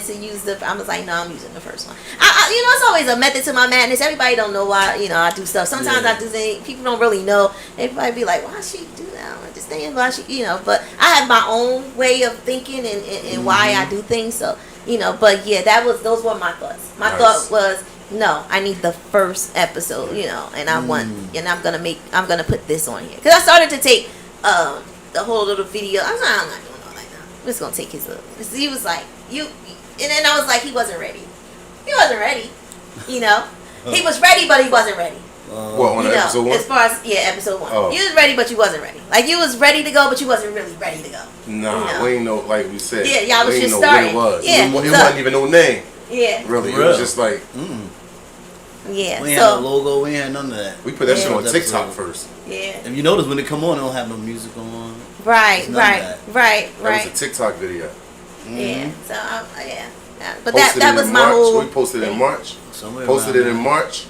to use I was like, no, I'm using the first one. It's always a method to my madness. Everybody don't know why, I do stuff. Sometimes I do things, people don't really know. Everybody be like, why she do that? I don't understand why she, but I have my own way of thinking and why I do things. So, but yeah, those were my thoughts. My thought was, no, I need the first episode, and I want, and I'm gonna put this on here. Cause I started to take, the whole little video. I'm not doing all that now. I'm just gonna take his little. He was like, and then I was like, he wasn't ready. He wasn't ready. He was ready, but he wasn't ready. What, on episode 1? As far as episode 1. Oh. You was ready, but you wasn't ready. Like you was ready to go, but you wasn't really ready to go. Nah, we ain't know, like we said. Yeah, y'all was we ain't just know starting. what it was. Yeah, It so- wasn't even no name. Yeah. Really. It Real. was just like, Yeah. We ain't had no So logo. We ain't had none of that. we put that Yeah. shit on That TikTok episode. first. yeah. If you notice when they come on, they don't have no music on. Right. None of Right. that. Right. That Right. was a TikTok video. Yeah. So yeah. But Posted that it was in my March. whole. We posted it in March. Somewhere Posted around it in there. March.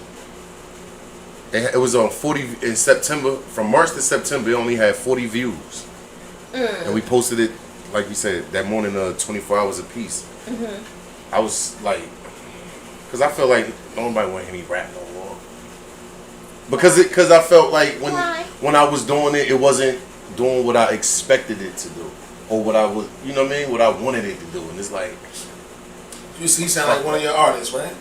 It was on 40 in September. From March to September, it only had 40 views. And we posted it, like you said, that morning, 24 hours apiece. I was like, because I felt like nobody want to hear me rap no more. Because I felt like Why? when I was doing it, it wasn't doing what I expected it to do, or what I was, what I wanted it to do. And it's like, You see, he sound like one of your artists, right?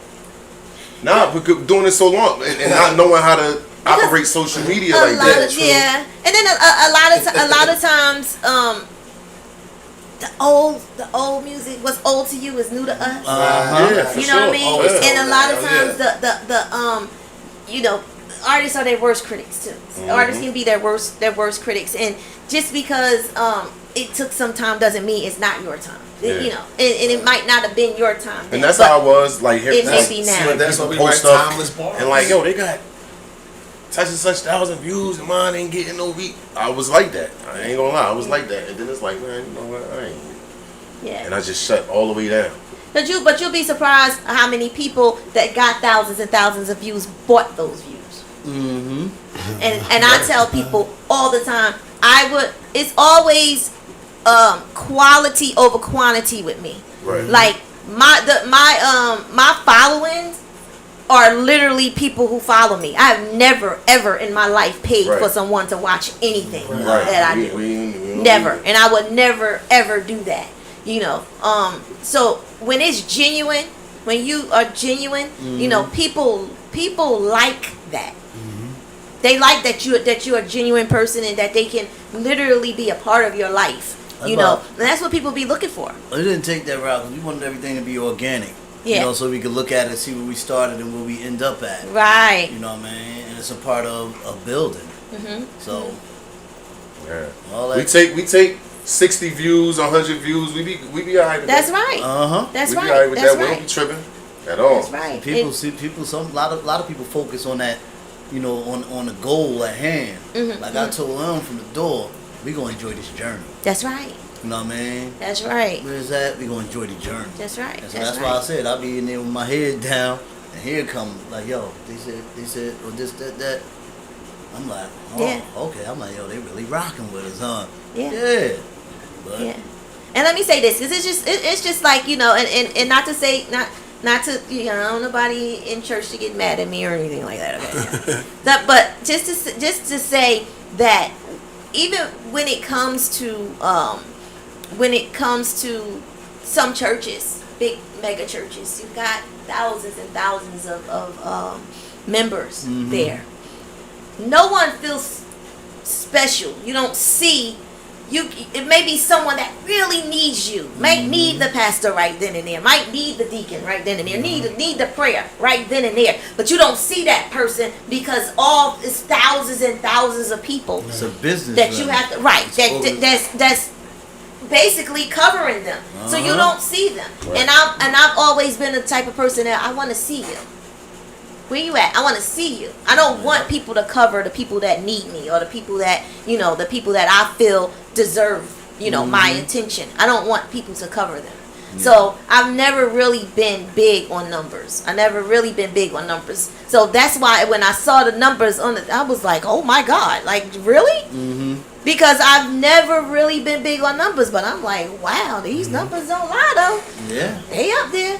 nah, because doing it so long and not knowing how to operate social media like that. Yeah, and then a lot of times, the old music, what's old to you is new to us. Yeah, for You know what I sure. mean? Oh, yeah. And a lot of Hell times artists are their worst critics too. Artists can be their worst critics, and just because it took some time doesn't mean it's not your time. Yeah. And it might not have been your time. then, And that's but how I was like here. it may like, be seeing now. That's why people we post write stuff timeless bars. and like, yo, they got such and such 1,000 views and mine ain't getting no reach. I was like that. I ain't gonna lie, I was like that. And then it's like, man, you know what? I ain't. Yeah. And I just shut all the way down. But you'll be surprised how many people that got thousands and thousands of views bought those views. And I tell people all the time, it's always quality over quantity with me. Right. Like my followings are literally people who follow me. I have never ever in my life paid Right. for someone to watch anything Right. that I do. We don't Never. need it. And I would never ever do that. So when it's genuine, when you are genuine, people like that. They like that you're a genuine person and that they can literally be a part of your life. And that's what people be looking for. We didn't take that route because we wanted everything to be organic. Yeah. So we could look at it, see where we started and where we end up at. Right. You know what I mean? And it's a part of building. So Yeah. all We that. take 60 views, 100 views. We be alright with That's that. right. That's we right. be alright with That's that. We don't be right. tripping at all. That's right. People see a lot of people focus on that, on the goal at hand. Like I told them from the door, we gonna enjoy this journey. That's right. You know what I mean? That's right. Where's that? We gonna enjoy the journey. That's right. And so that's why I said I'll be in there with my head down, and here come like, yo, they said, or this, that. I'm like, oh, Yeah. okay. I'm like, yo, they really rocking with us, huh? Yeah. Yeah. But Yeah. And let me say this, because it's just like, you know, and not to say, not to, you know, I don't want nobody in church to get mad at me or anything like that, okay? But just to say that even when it comes to some churches, big mega churches, you've got thousands and thousands of members there. No one feels special. You don't see. It may be someone that really needs you. Might need the pastor right then and there. Might need the deacon right then and there. Need the prayer right then and there. But you don't see that person because all it's thousands and thousands of people. it's a business That you have to that's basically covering them. So you don't see them. Right. And I've always been the type of person that I want to see you. Where you at? I want to see you. I don't want people to cover the people that need me or the people that, you know, the people that I feel deserve, you know, my attention. I don't want people to cover them. So I've never really been big on numbers. So that's why when I saw the numbers on it, I was like, oh my God, like really? Because I've never really been big on numbers, but I'm like, wow, these numbers don't lie though. Yeah. They up there.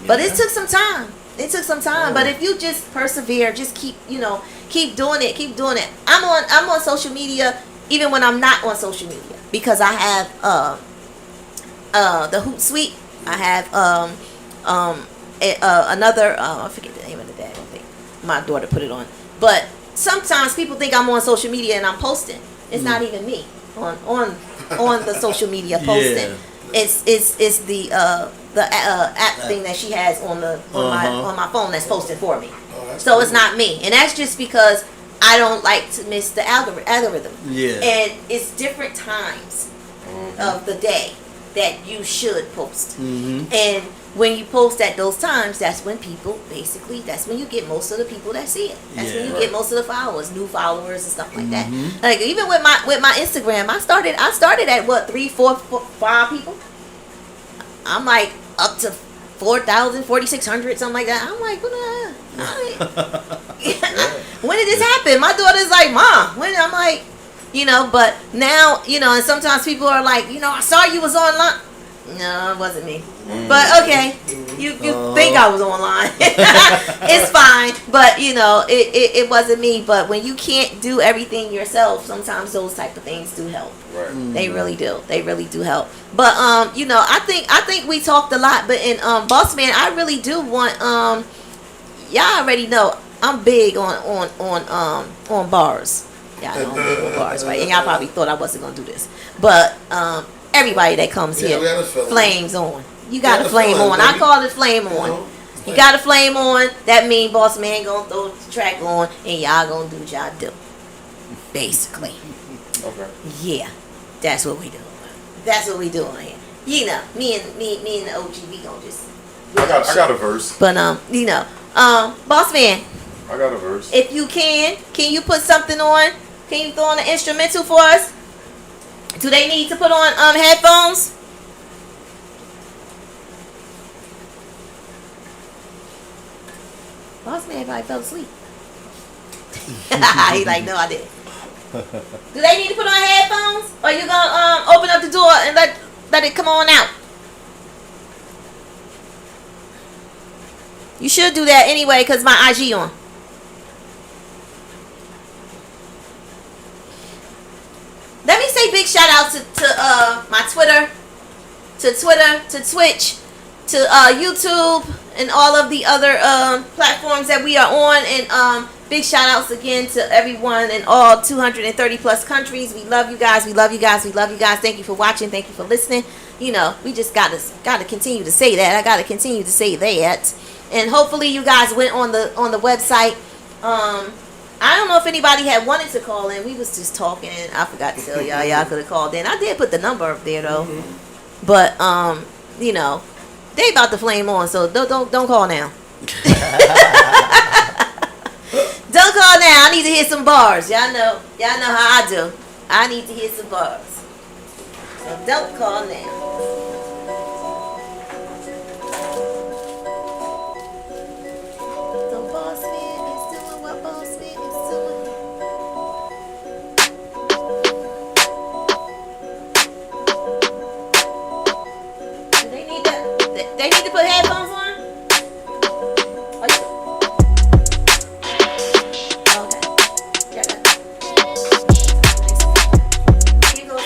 But it took some time. But if you just persevere, just keep doing it. I'm on social media even when I'm not on social media because I have the Hootsuite. I have another I forget the name of the damn thing. My daughter put it on. But sometimes people think I'm on social media and I'm posting. It's not even me on the social media posting. Yeah. It's the app thing that she has on my phone that's posted for me. So it's not me, and that's just because I don't like to miss the algorithm. Yeah. And it's different times of the day that you should post. And when you post at those times, that's when that's when you get most of the people that see it. That's when you get most of the followers, new followers and stuff like that. Like even with my Instagram, I started at what 3, 4, 5 people. I'm like up to 4,000, 4,600, something like that. I'm like, when did this happen? My daughter's like, Mom, when? I'm like, but now, and sometimes people are like, I saw you was online. No, it wasn't me. But okay, you think I was online. It's fine, but it wasn't me. But when you can't do everything yourself, sometimes those type of things do help. Right. They really do. They really do help. But I think we talked a lot. But in Boss Man, I really do want y'all already know I'm big on bars. Y'all know I'm big on bars, right? And y'all probably thought I wasn't gonna do this, but everybody that comes here, we had a feeling. flames on. You got had a a flame feeling, on. I baby. call it flame on. You got a flame on. That mean Boss Man gonna throw the track on, and y'all gonna do what y'all do. Basically, Okay. yeah, that's what we do. That's what we doing here. Me and the OG, we gonna just. I got a verse. But Boss Man, I got a verse. if you can you put something on? Can you throw on an instrumental for us? Do they need to put on headphones? Boss Man probably fell asleep. He's like, no, I didn't. Do they need to put on headphones? Or you gonna open up the door and let it come on out? You should do that anyway, because my IG on. Let me say big shout out to my Twitter, to Twitch, to YouTube, and all of the other platforms that we are on. And big shout outs again to everyone in all 230 plus countries. We love you guys. We love you guys. We love you guys. Thank you for watching. Thank you for listening. We just gotta continue to say that. I gotta continue to say that. And hopefully you guys went on the website. I don't know if anybody had wanted to call in. We was just talking, and I forgot to tell y'all. Y'all could have called in. I did put the number up there though, but they about to flame on, so don't call now. Don't call now. I need to hear some bars. Y'all know how I do. I need to hear some bars. So don't call now. The boss man is doing what boss man is doing. Do they need to? They need to put headphones on. Are you? Okay. Yeah. Here goes.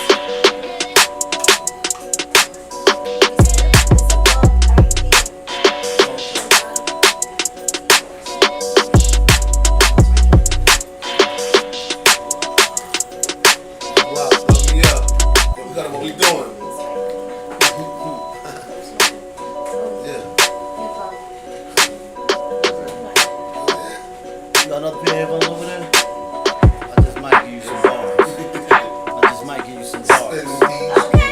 Wow, look me up. We got what we doing. Yeah. You got another pair of headphones over there? I just might give you some bars. I just might give you some bars. Okay.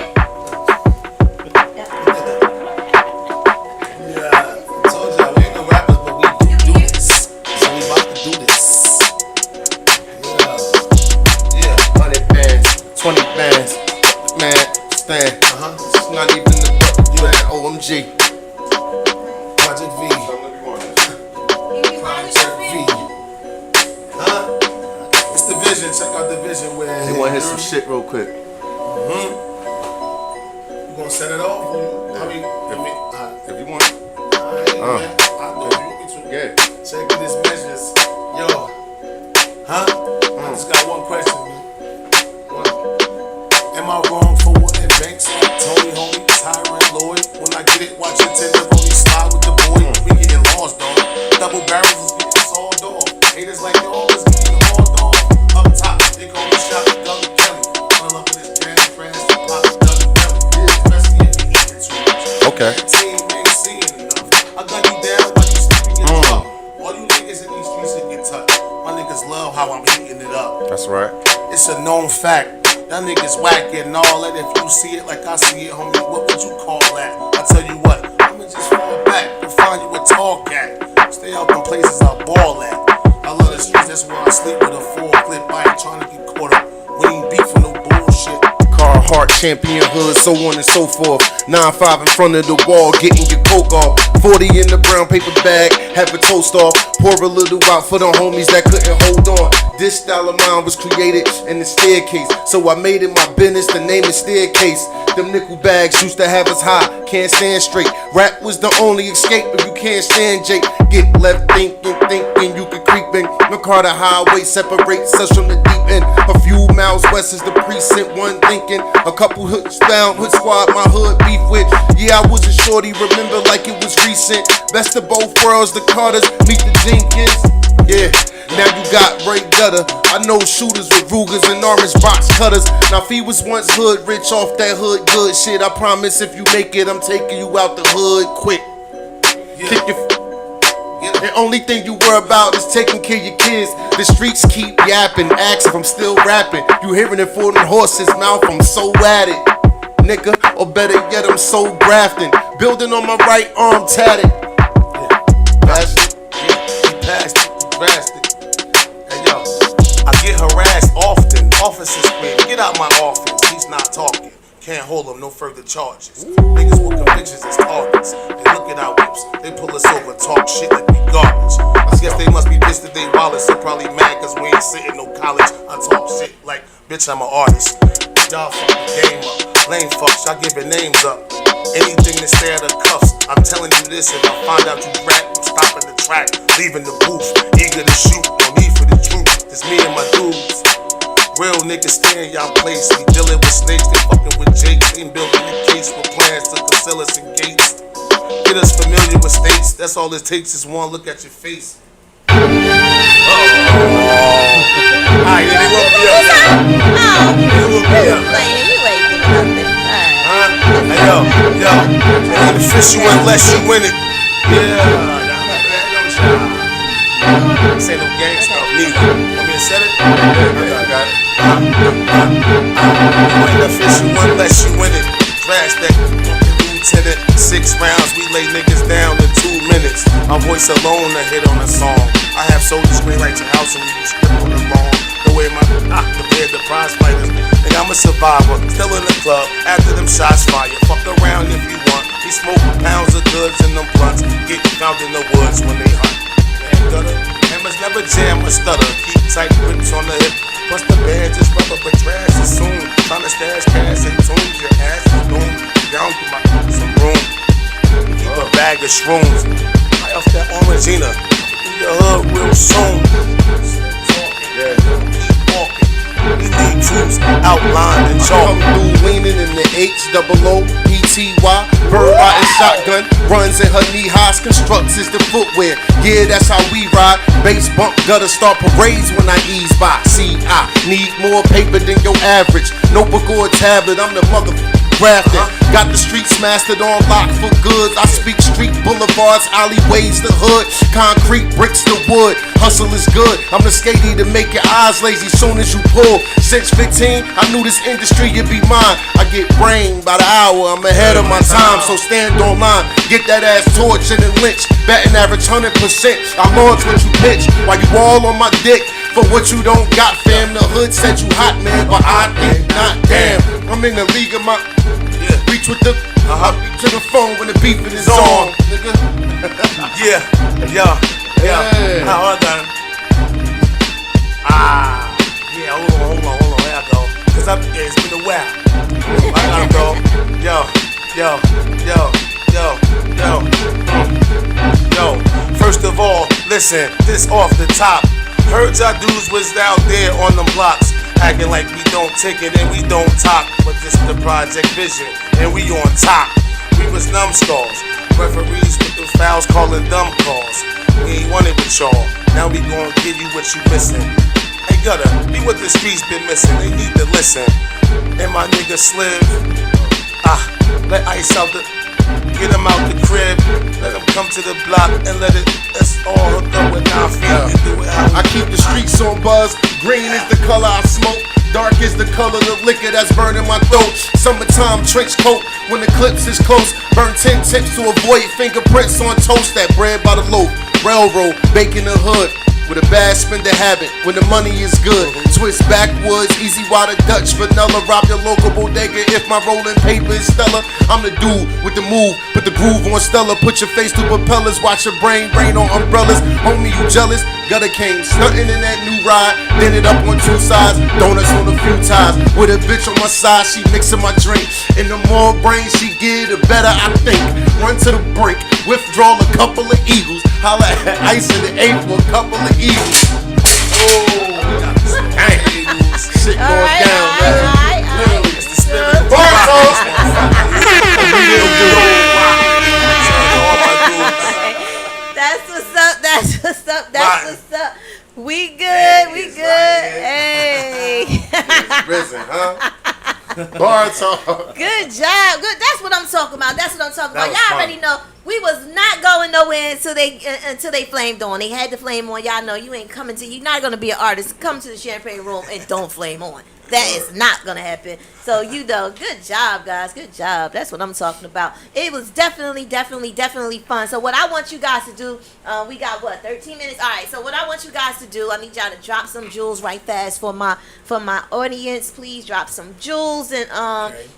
Yeah, I told y'all we ain't no rappers, but we do this. So we about to do this. Yeah, 100 bands, 20 bands, man, stand. It's not even the you at OMG. Project V. Project V. Huh? It's the vision. Check out the vision where They want to hear some shit real quick. You gonna set it off? If you want. I know you want me to. Yeah. Check these measures. Yo. Huh? I just got one question, man. One. Am I wrong for wanting banks like Tony, homie, Tyron, Lloyd? When I get it, watch your tender only slide with the boy. We getting lost, dog. Double barrels is getting sawed off. Haters like y'all is getting hauled off. Up top, they call me Shotgun Kelly. Run up in this jazz friends, pop Doug Kelly. Especially if you eating too much. Okay. Team ain't seeing enough. I gun you down while you sleeping in the truck. All you niggas in these streets that get touched. My niggas love how I'm heating it up. That's right. It's a known fact. That niggas whack and all that. If you see it like I see it, homie, what would you call that? I tell you what, I'ma just fall back and find you a tall cat. Stay out them places I ball at. I love the streets, that's why I sleep with a full clip. I ain't trying to get caught up. We ain't beefing no bullshit. Carhartt, champion hood, so on and so forth. 9-5 in front of the wall, getting your coke off. 40 in the brown paper bag, have a toast off. Pour a little out for the homies that couldn't hold on. This style of mine was created in the staircase, so I made it my business to name it Staircase. Them nickel bags used to have us high, can't stand straight. Rap was the only escape if you can't stand Jake. Get left thinking you could creep in. McCarter Highway separates us from the deep end. A few miles west is the precinct, one thinking. A couple hoods down, hood squad, my hood beef with. Yeah, I was a shorty, remember like it was recent. Best of both worlds, the Carters meet the Jenkins. Yeah, now you got Ray Gutter. I know shooters with Rugers and orange box cutters. Now if he was once hood rich off that hood good shit, I promise if you make it, I'm taking you out the hood quick. Kick your the only thing you worry about is taking care of your kids. The streets keep yapping, ask if I'm still rapping. You hearing it for them horses' mouth, I'm so at it, nigga. Or better yet, I'm so grafting. Building on my right arm tatted. Passed it, yeah, he passed it, he grasped it. Hey yo, I get harassed often. Officers scream, get out my office. He's not talking. Can't hold him, no further charges. Niggas with convictions as targets. They look at our whips, they pull us over, talk shit like we garbage. I guess they must be pissed that they wallets. They're probably mad cause we ain't sitting no college. I talk shit like, bitch, I'm an artist. Y'all fuck the game up. Lame fucks, y'all giving names up. Anything to stay out of cuffs. I'm telling you this, if I find out you rap, I'm stopping the track, leaving the booth, eager to shoot. No need for the truth, it's me and my dudes. Real niggas stay in y'all place. We dealing with snakes, they fucking with Jakes. They building the case with plans to conceal us in gates. Get us familiar with states, that's all it takes is one look at your face. Alright, they woke me up. They woke me up. Hey yo, ain't official unless you win it. Yeah, this ain't no gang stuff, neither. Want me to set it? I got it. You ain't official unless you win it. Crash that lieutenant. 6 rounds, we lay niggas down in 2 minutes. My voice alone to hit on a song. I have soldiers scream like your house and we was on the wrong. The way my we're the prize fighters. And I'm a survivor, still in the club after them shots fire. Fuck around if you want. We smoke pounds of goods in them blunts. Get found in the woods when they hunt. Man, gutter, hammers never jam or stutter. Keep tight grips on the hip. Plus the band just rubber, but trash is soon. Trying to stash cash and tunes. Your ass is doomed. Down through my some room. Keep a bag of shrooms. Right off that Orangina. In your hood real soon. Yeah. Keep walking. We need troops outlined and chalk. Come through leaning in the H-O-O-P-T-Y. Bird riding shotgun, runs in her knee highs. Constructs is the footwear. Yeah, that's how we ride. Bass bump, gutter start parades when I ease by. See, I need more paper than your average. Notebook or a tablet, I'm the mother grafted. Got the streets mastered on lock for goods. I speak street boulevards, alleyways, the hood. Concrete bricks, the wood. Hustle is good. I'm the skatey to make your eyes lazy soon as you pull. Since 15, I knew this industry would be mine. I get brain by the hour, I'm ahead of my time. So stand online, get that ass torched and then lynch. Batting average 100%. I launch what you pitch while you all on my dick. For what you don't got, fam. The hood said you hot, man, but I think not. Damn, I'm in the league of my. Reach with the. Reach to the phone when the beefing is on, nigga. Yeah. How I got it? Yeah, hold on. There I go. Cause it's been a while. I gotta go. Yo. First of all, listen, this off the top. Heard y'all dudes was out there on them blocks, acting like we don't ticket and we don't talk. But this the Project Vision, and we on top. We was numbskulls, referees with the fouls calling dumb calls. We ain't wanted with y'all, now we gon' give you what you missing. Hey gutter, be what the streets been missing, they need to listen. And my nigga Sliv, let ice out the, get him out the crib, let him come to the block and let's all hook up with 9 feet and do it how I keep the streets on buzz. Green is the color I smoke. Dark is the color of the liquor that's burning my throat. Summertime trench coat when the clips is close. Burn 10 tips to avoid fingerprints on toast. That bread by the loaf. Railroad, baking the hood. With a bad spender habit, when the money is good. Twist backwoods, easy water Dutch vanilla. Rob your local bodega if my rolling paper is stellar. I'm the dude with the move, put the groove on Stella. Put your face through propellers, watch your brain rain on umbrellas. Homie, you jealous? Gutter came stunting in that new ride. Then it up on 2 sides, donuts on a few ties. With a bitch on my side, she mixing my drink. And the more brains she get, the better I think. Run to the brink, withdraw a couple of eagles. Holla at ice in the eighth for a couple of eagles. Shit going down, man. Literally, it's the spirit of That's what's up. We good. Hey. Risen, huh? Bar talk. Good job. Good. That's what I'm talking about. Y'all already know we was not going nowhere until they flamed on. They had to flame on. Y'all know you ain't coming to. You're not gonna be an artist. Come to the Champagne Room and don't flame on. That is not gonna happen. So good job, guys. Good job. That's what I'm talking about. It was definitely fun. So what I want you guys to do, we got 13 minutes. All right. So what I want you guys to do, I need y'all to drop some jewels right fast for my audience. Please drop some jewels and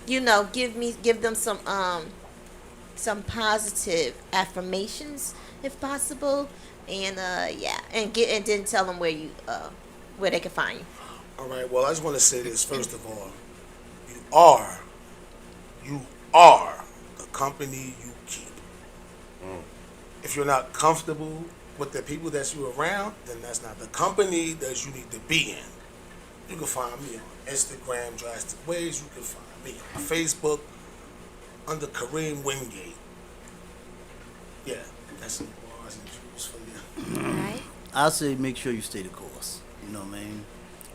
give them some positive affirmations if possible, and and then tell them where they can find you. All right, well, I just want to say this first of all. You are the company you keep. If you're not comfortable with the people that you're around, then that's not the company that you need to be in. You can find me on Instagram, Drastic Ways. You can find me on Facebook under Kareem Wingate. Yeah, that's some bars and jewels for you. All right. I'll say make sure you stay the course. You know what I mean?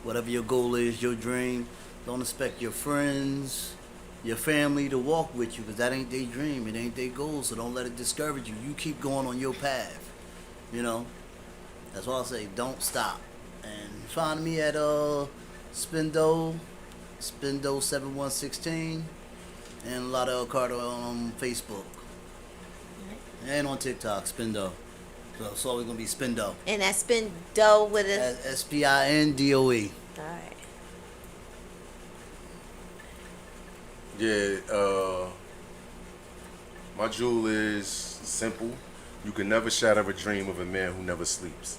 Whatever your goal is, your dream, don't expect your friends, your family to walk with you, because that ain't their dream, it ain't their goal, so don't let it discourage you. You keep going on your path, you know? That's why I say don't stop. And find me at Spindo 7116, and a lot of El Carter on Facebook. And on TikTok, Spindo. So it's always going to be Spindo. And that's Spindo with a... Spindoe. All right. Yeah, my jewel is simple. You can never shatter a dream of a man who never sleeps.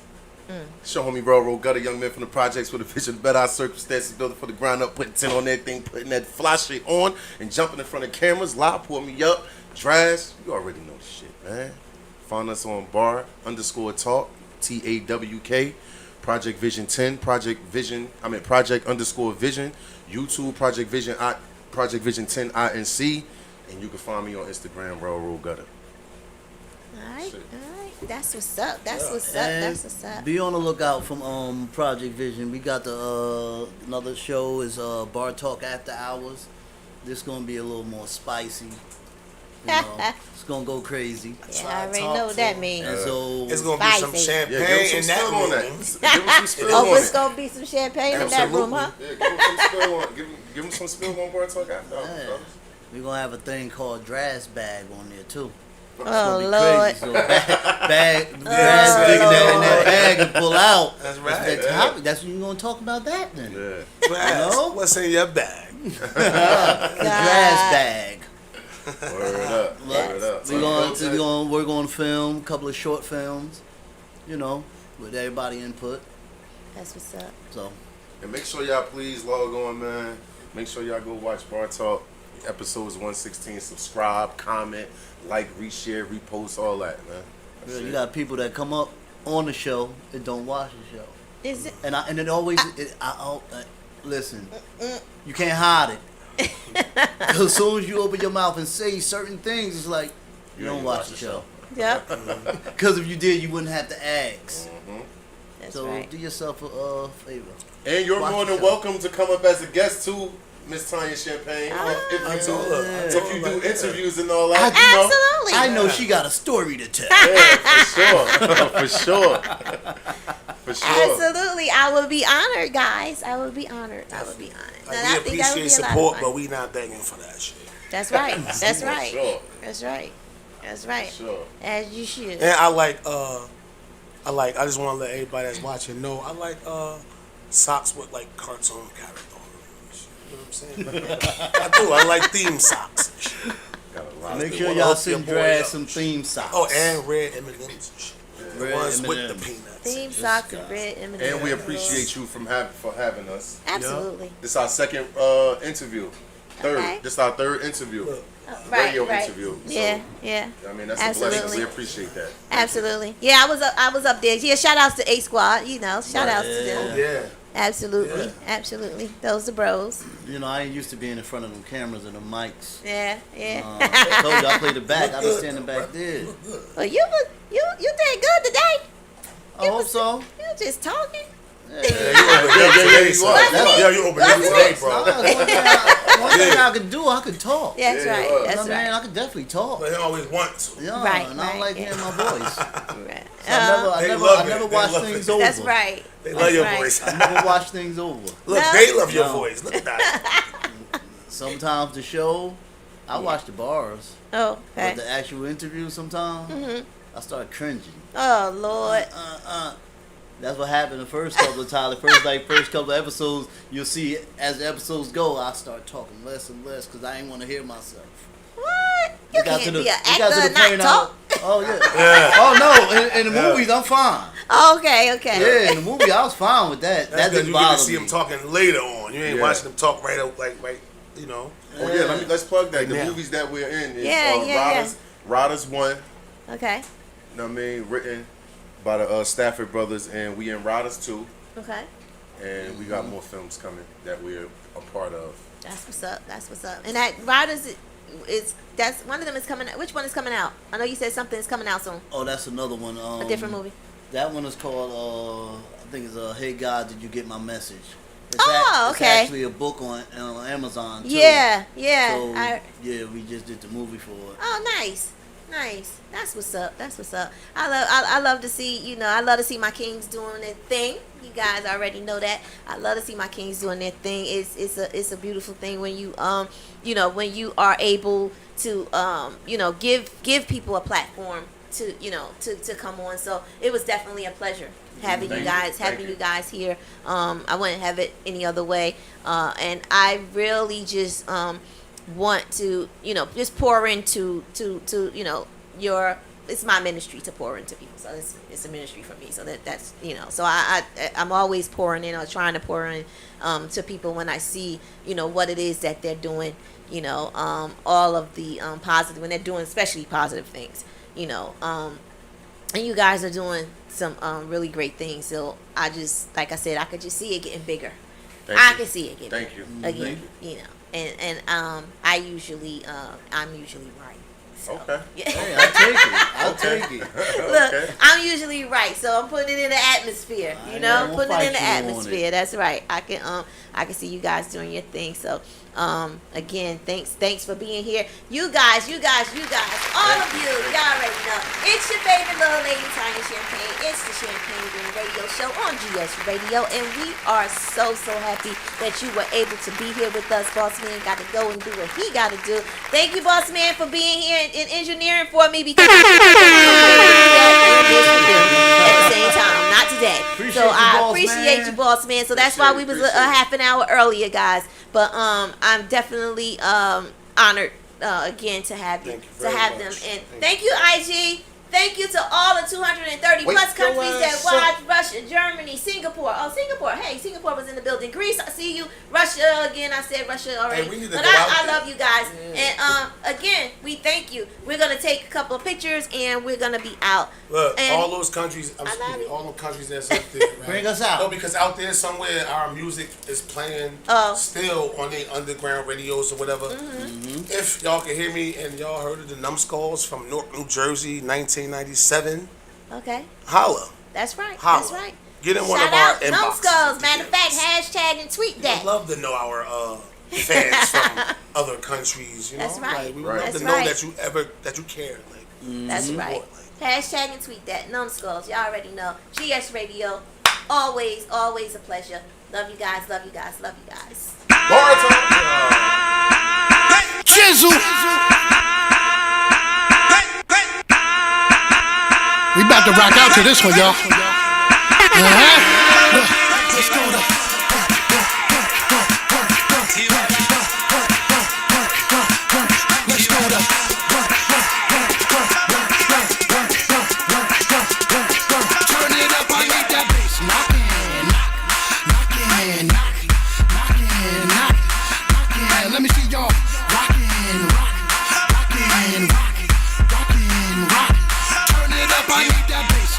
Show homie Railroad Gutter, young man from the projects with a vision of better circumstances, building for the ground up, putting 10 on that thing, putting that fly shit on, and jumping in front of cameras, live, pull me up, Draz, you already know the shit, man. Find us on bar_talk, TAWK, Project Vision 10, Project Vision, Project _Vision, YouTube, Project Vision 10 INC, and you can find me on Instagram, Railroad Gutter. Alright. That's what's up. That's what's up. And That's what's up. be on the lookout from Project Vision. We got the another show is Bar Talk After Hours. This gonna be a little more spicy. You know, it's gonna go crazy. Yeah, I already know what that means. And so It's gonna be some Spicy. champagne Yeah, give him in some spill on that that. room. Give him some spill Oh, on it's it. gonna be some champagne in that room, huh? Yeah, give him some spill on. Give him some spill on Bar Talk after. Yeah. we're gonna have a thing called Draz Bag on there too. Oh Gonna be Lord. crazy. So bag digging that in that bag and pull out. That's right. That's the topic. That's when you're gonna talk about that then. Yeah. Draz, know? what's in your bag? The Draz Bag. Word up. Word up. We're gonna film a couple of short films, you know, with everybody input. That's what's up. So And make sure y'all please log on, man. Make sure y'all go watch Bar Talk episodes 116. Subscribe, comment, like, reshare, repost, all that, man. That's you it. got people that come up on the show and don't watch the show, Is it? and it always listen. You can't hide it. 'Cause as soon as you open your mouth and say certain things, it's like you don't watch the show. Yep. Because if you did, you wouldn't have to ask. That's So right. do yourself a favor. And you're Watch more the than show. welcome to come up as a guest too, Miss Tanya Champagne. If you do interviews and all that, you know. Absolutely. I know she got a story to tell. Yeah, for sure. For sure. Absolutely. I would be honored, guys. I would be honored. I would be honored. Like, And I we think that would appreciate be a lot of support, fun. but we not begging for that shit. That's right. That's right. Sure. That's right. That's right. Sure. As you should. And I just want to let everybody that's watching know, I like socks with like cartoon character on them. You know what I'm saying? I do. I like theme socks. And shit. Got a lot Make of sure wanna y'all hook your send boy Draz up. some theme socks. Oh, and red M&Ms and shit. The Red ones with the M&Ms. peanuts. Theme socks and red M&Ms. And we appreciate you for having us. Absolutely. This is our second interview. Third. Okay. This is our third interview. Right. Radio right. interview. So, Yeah. Yeah. I mean, that's Absolutely. a blessing. We appreciate that. Absolutely. Yeah, I was up there. Yeah, shout outs to A Squad, you know. Shout outs to them. Yeah. Absolutely. Yeah. Absolutely. Those the bros. You know, I ain't used to being in front of them cameras and them mics. Yeah, yeah. I told you I played the back. I was standing back there. Well, you did good today. I hope so. You just talking. Yeah, you over you are. Yeah, you over there today, bro. One thing I can do, I can talk. That's Yeah, right. you are. That's I mean, right. I can definitely talk. But he always wants to. Yeah, Right, and I don't right, like yeah. hearing my voice. Right. I They love never it. They watch love things it. over. That's right. They love your right. voice. I never watch things over. Look, No. they love your No. voice. Look at that. Sometimes the show, I watch the bars, Oh, okay. but the actual interview sometimes, I start cringing. Oh, Lord. That's what happened the first couple of times. First couple of episodes, you'll see as the episodes go, I start talking less and less because I ain't want to hear myself. What? You got to can't the- be an it got to actor the and point not talk. Oh yeah. Oh no, in the movies I'm fine. Okay, okay. Yeah, in the movie I was fine with that. That's That because didn't you get to bother see me. him talking later on. You ain't Yeah. watching them talk right up, like, you know. Oh yeah, let's plug that. The Yeah. movies that we're in is Yeah. Riders 1. Okay. You know what I mean? Written by the Stafford brothers, and we in Riders 2. Okay. And we got more films coming that we're a part of. That's what's up. That's what's up. And that Riders is that's one of them is coming. Which one is coming out? I know you said something is coming out soon. Oh, that's another one. A different movie. That one is called, I think it's Hey God, Did You Get My Message? It's Oh, It's okay. actually a book on Amazon, too. Yeah, yeah. So, yeah, we just did the movie for it. Oh, nice. Nice. That's what's up. That's what's up. I love to see, I love to see my Kings doing their thing. You guys already know that. I love to see my Kings doing their thing. It's a beautiful thing when you when you are able to give people a platform to to come on. So it was definitely a pleasure having you guys here. I wouldn't have it any other way. And I really just want to, just pour into to your. It's my ministry to pour into people, so it's a ministry for me. So that's so I'm always pouring in or trying to pour in to people when I see what it is that they're doing. All of the positive, when they're doing especially positive things. And you guys are doing some really great things. So I just, like I said, I could just see it getting bigger. I can see it getting bigger. Again, and I'm usually right. So, Okay. Yeah. Hey, I'll take it. Look, I'm usually right, so I'm putting it in the atmosphere. Putting it in the atmosphere. That's right. I can see you guys doing your thing. So, again, thanks for being here. You guys, all of you, y'all already know. It's your favorite little lady, Tanya Champagne. It's the Champagne Room Radio Show on GS Radio, and we are so happy that you were able to be here with us. Boss Man got to go and do what he got to do. Thank you, Boss Man, for being here and engineering for me because at the same time, not today. I appreciate you, Boss Man. So that's why we was a half an hour earlier, guys. But I'm definitely honored again to have them. And thank you, IG. Thank you to all the 230 plus countries that watch. Russia, Germany, Singapore. Oh, Singapore. Hey, Singapore was in the building. Greece, I see you. Russia, again, I said Russia already. Hey, we need to but go out I there. love you guys. And again, we thank you. We're going to take a couple of pictures and we're going to be out. Look, And all those countries, all the countries that's up there, right? Bring us out. No, because out there somewhere our music is playing still on the underground radios or whatever. If y'all can hear me and y'all heard of the Numbskulls from Newark, New Jersey, 1997, Okay. holla. That's right. Holla. That's right. Get in one Shout of our out inboxes. Numbskulls. Matter of fact, hashtag and tweet I'd that. love to know our fans from other countries. That's right. Like, we would love That's to know right. that you care. Like, That's right. Hashtag and tweet that. Numbskulls. Y'all already know. GS Radio. Always a pleasure. Love you guys. Love you guys. Love you guys. Jizzle. We about to rock out to this one, y'all. Let's go to. Let's go to. Turn it up, I need that bass. Knockin'. Let me see y'all rockin'. Turn it up, I need that bass.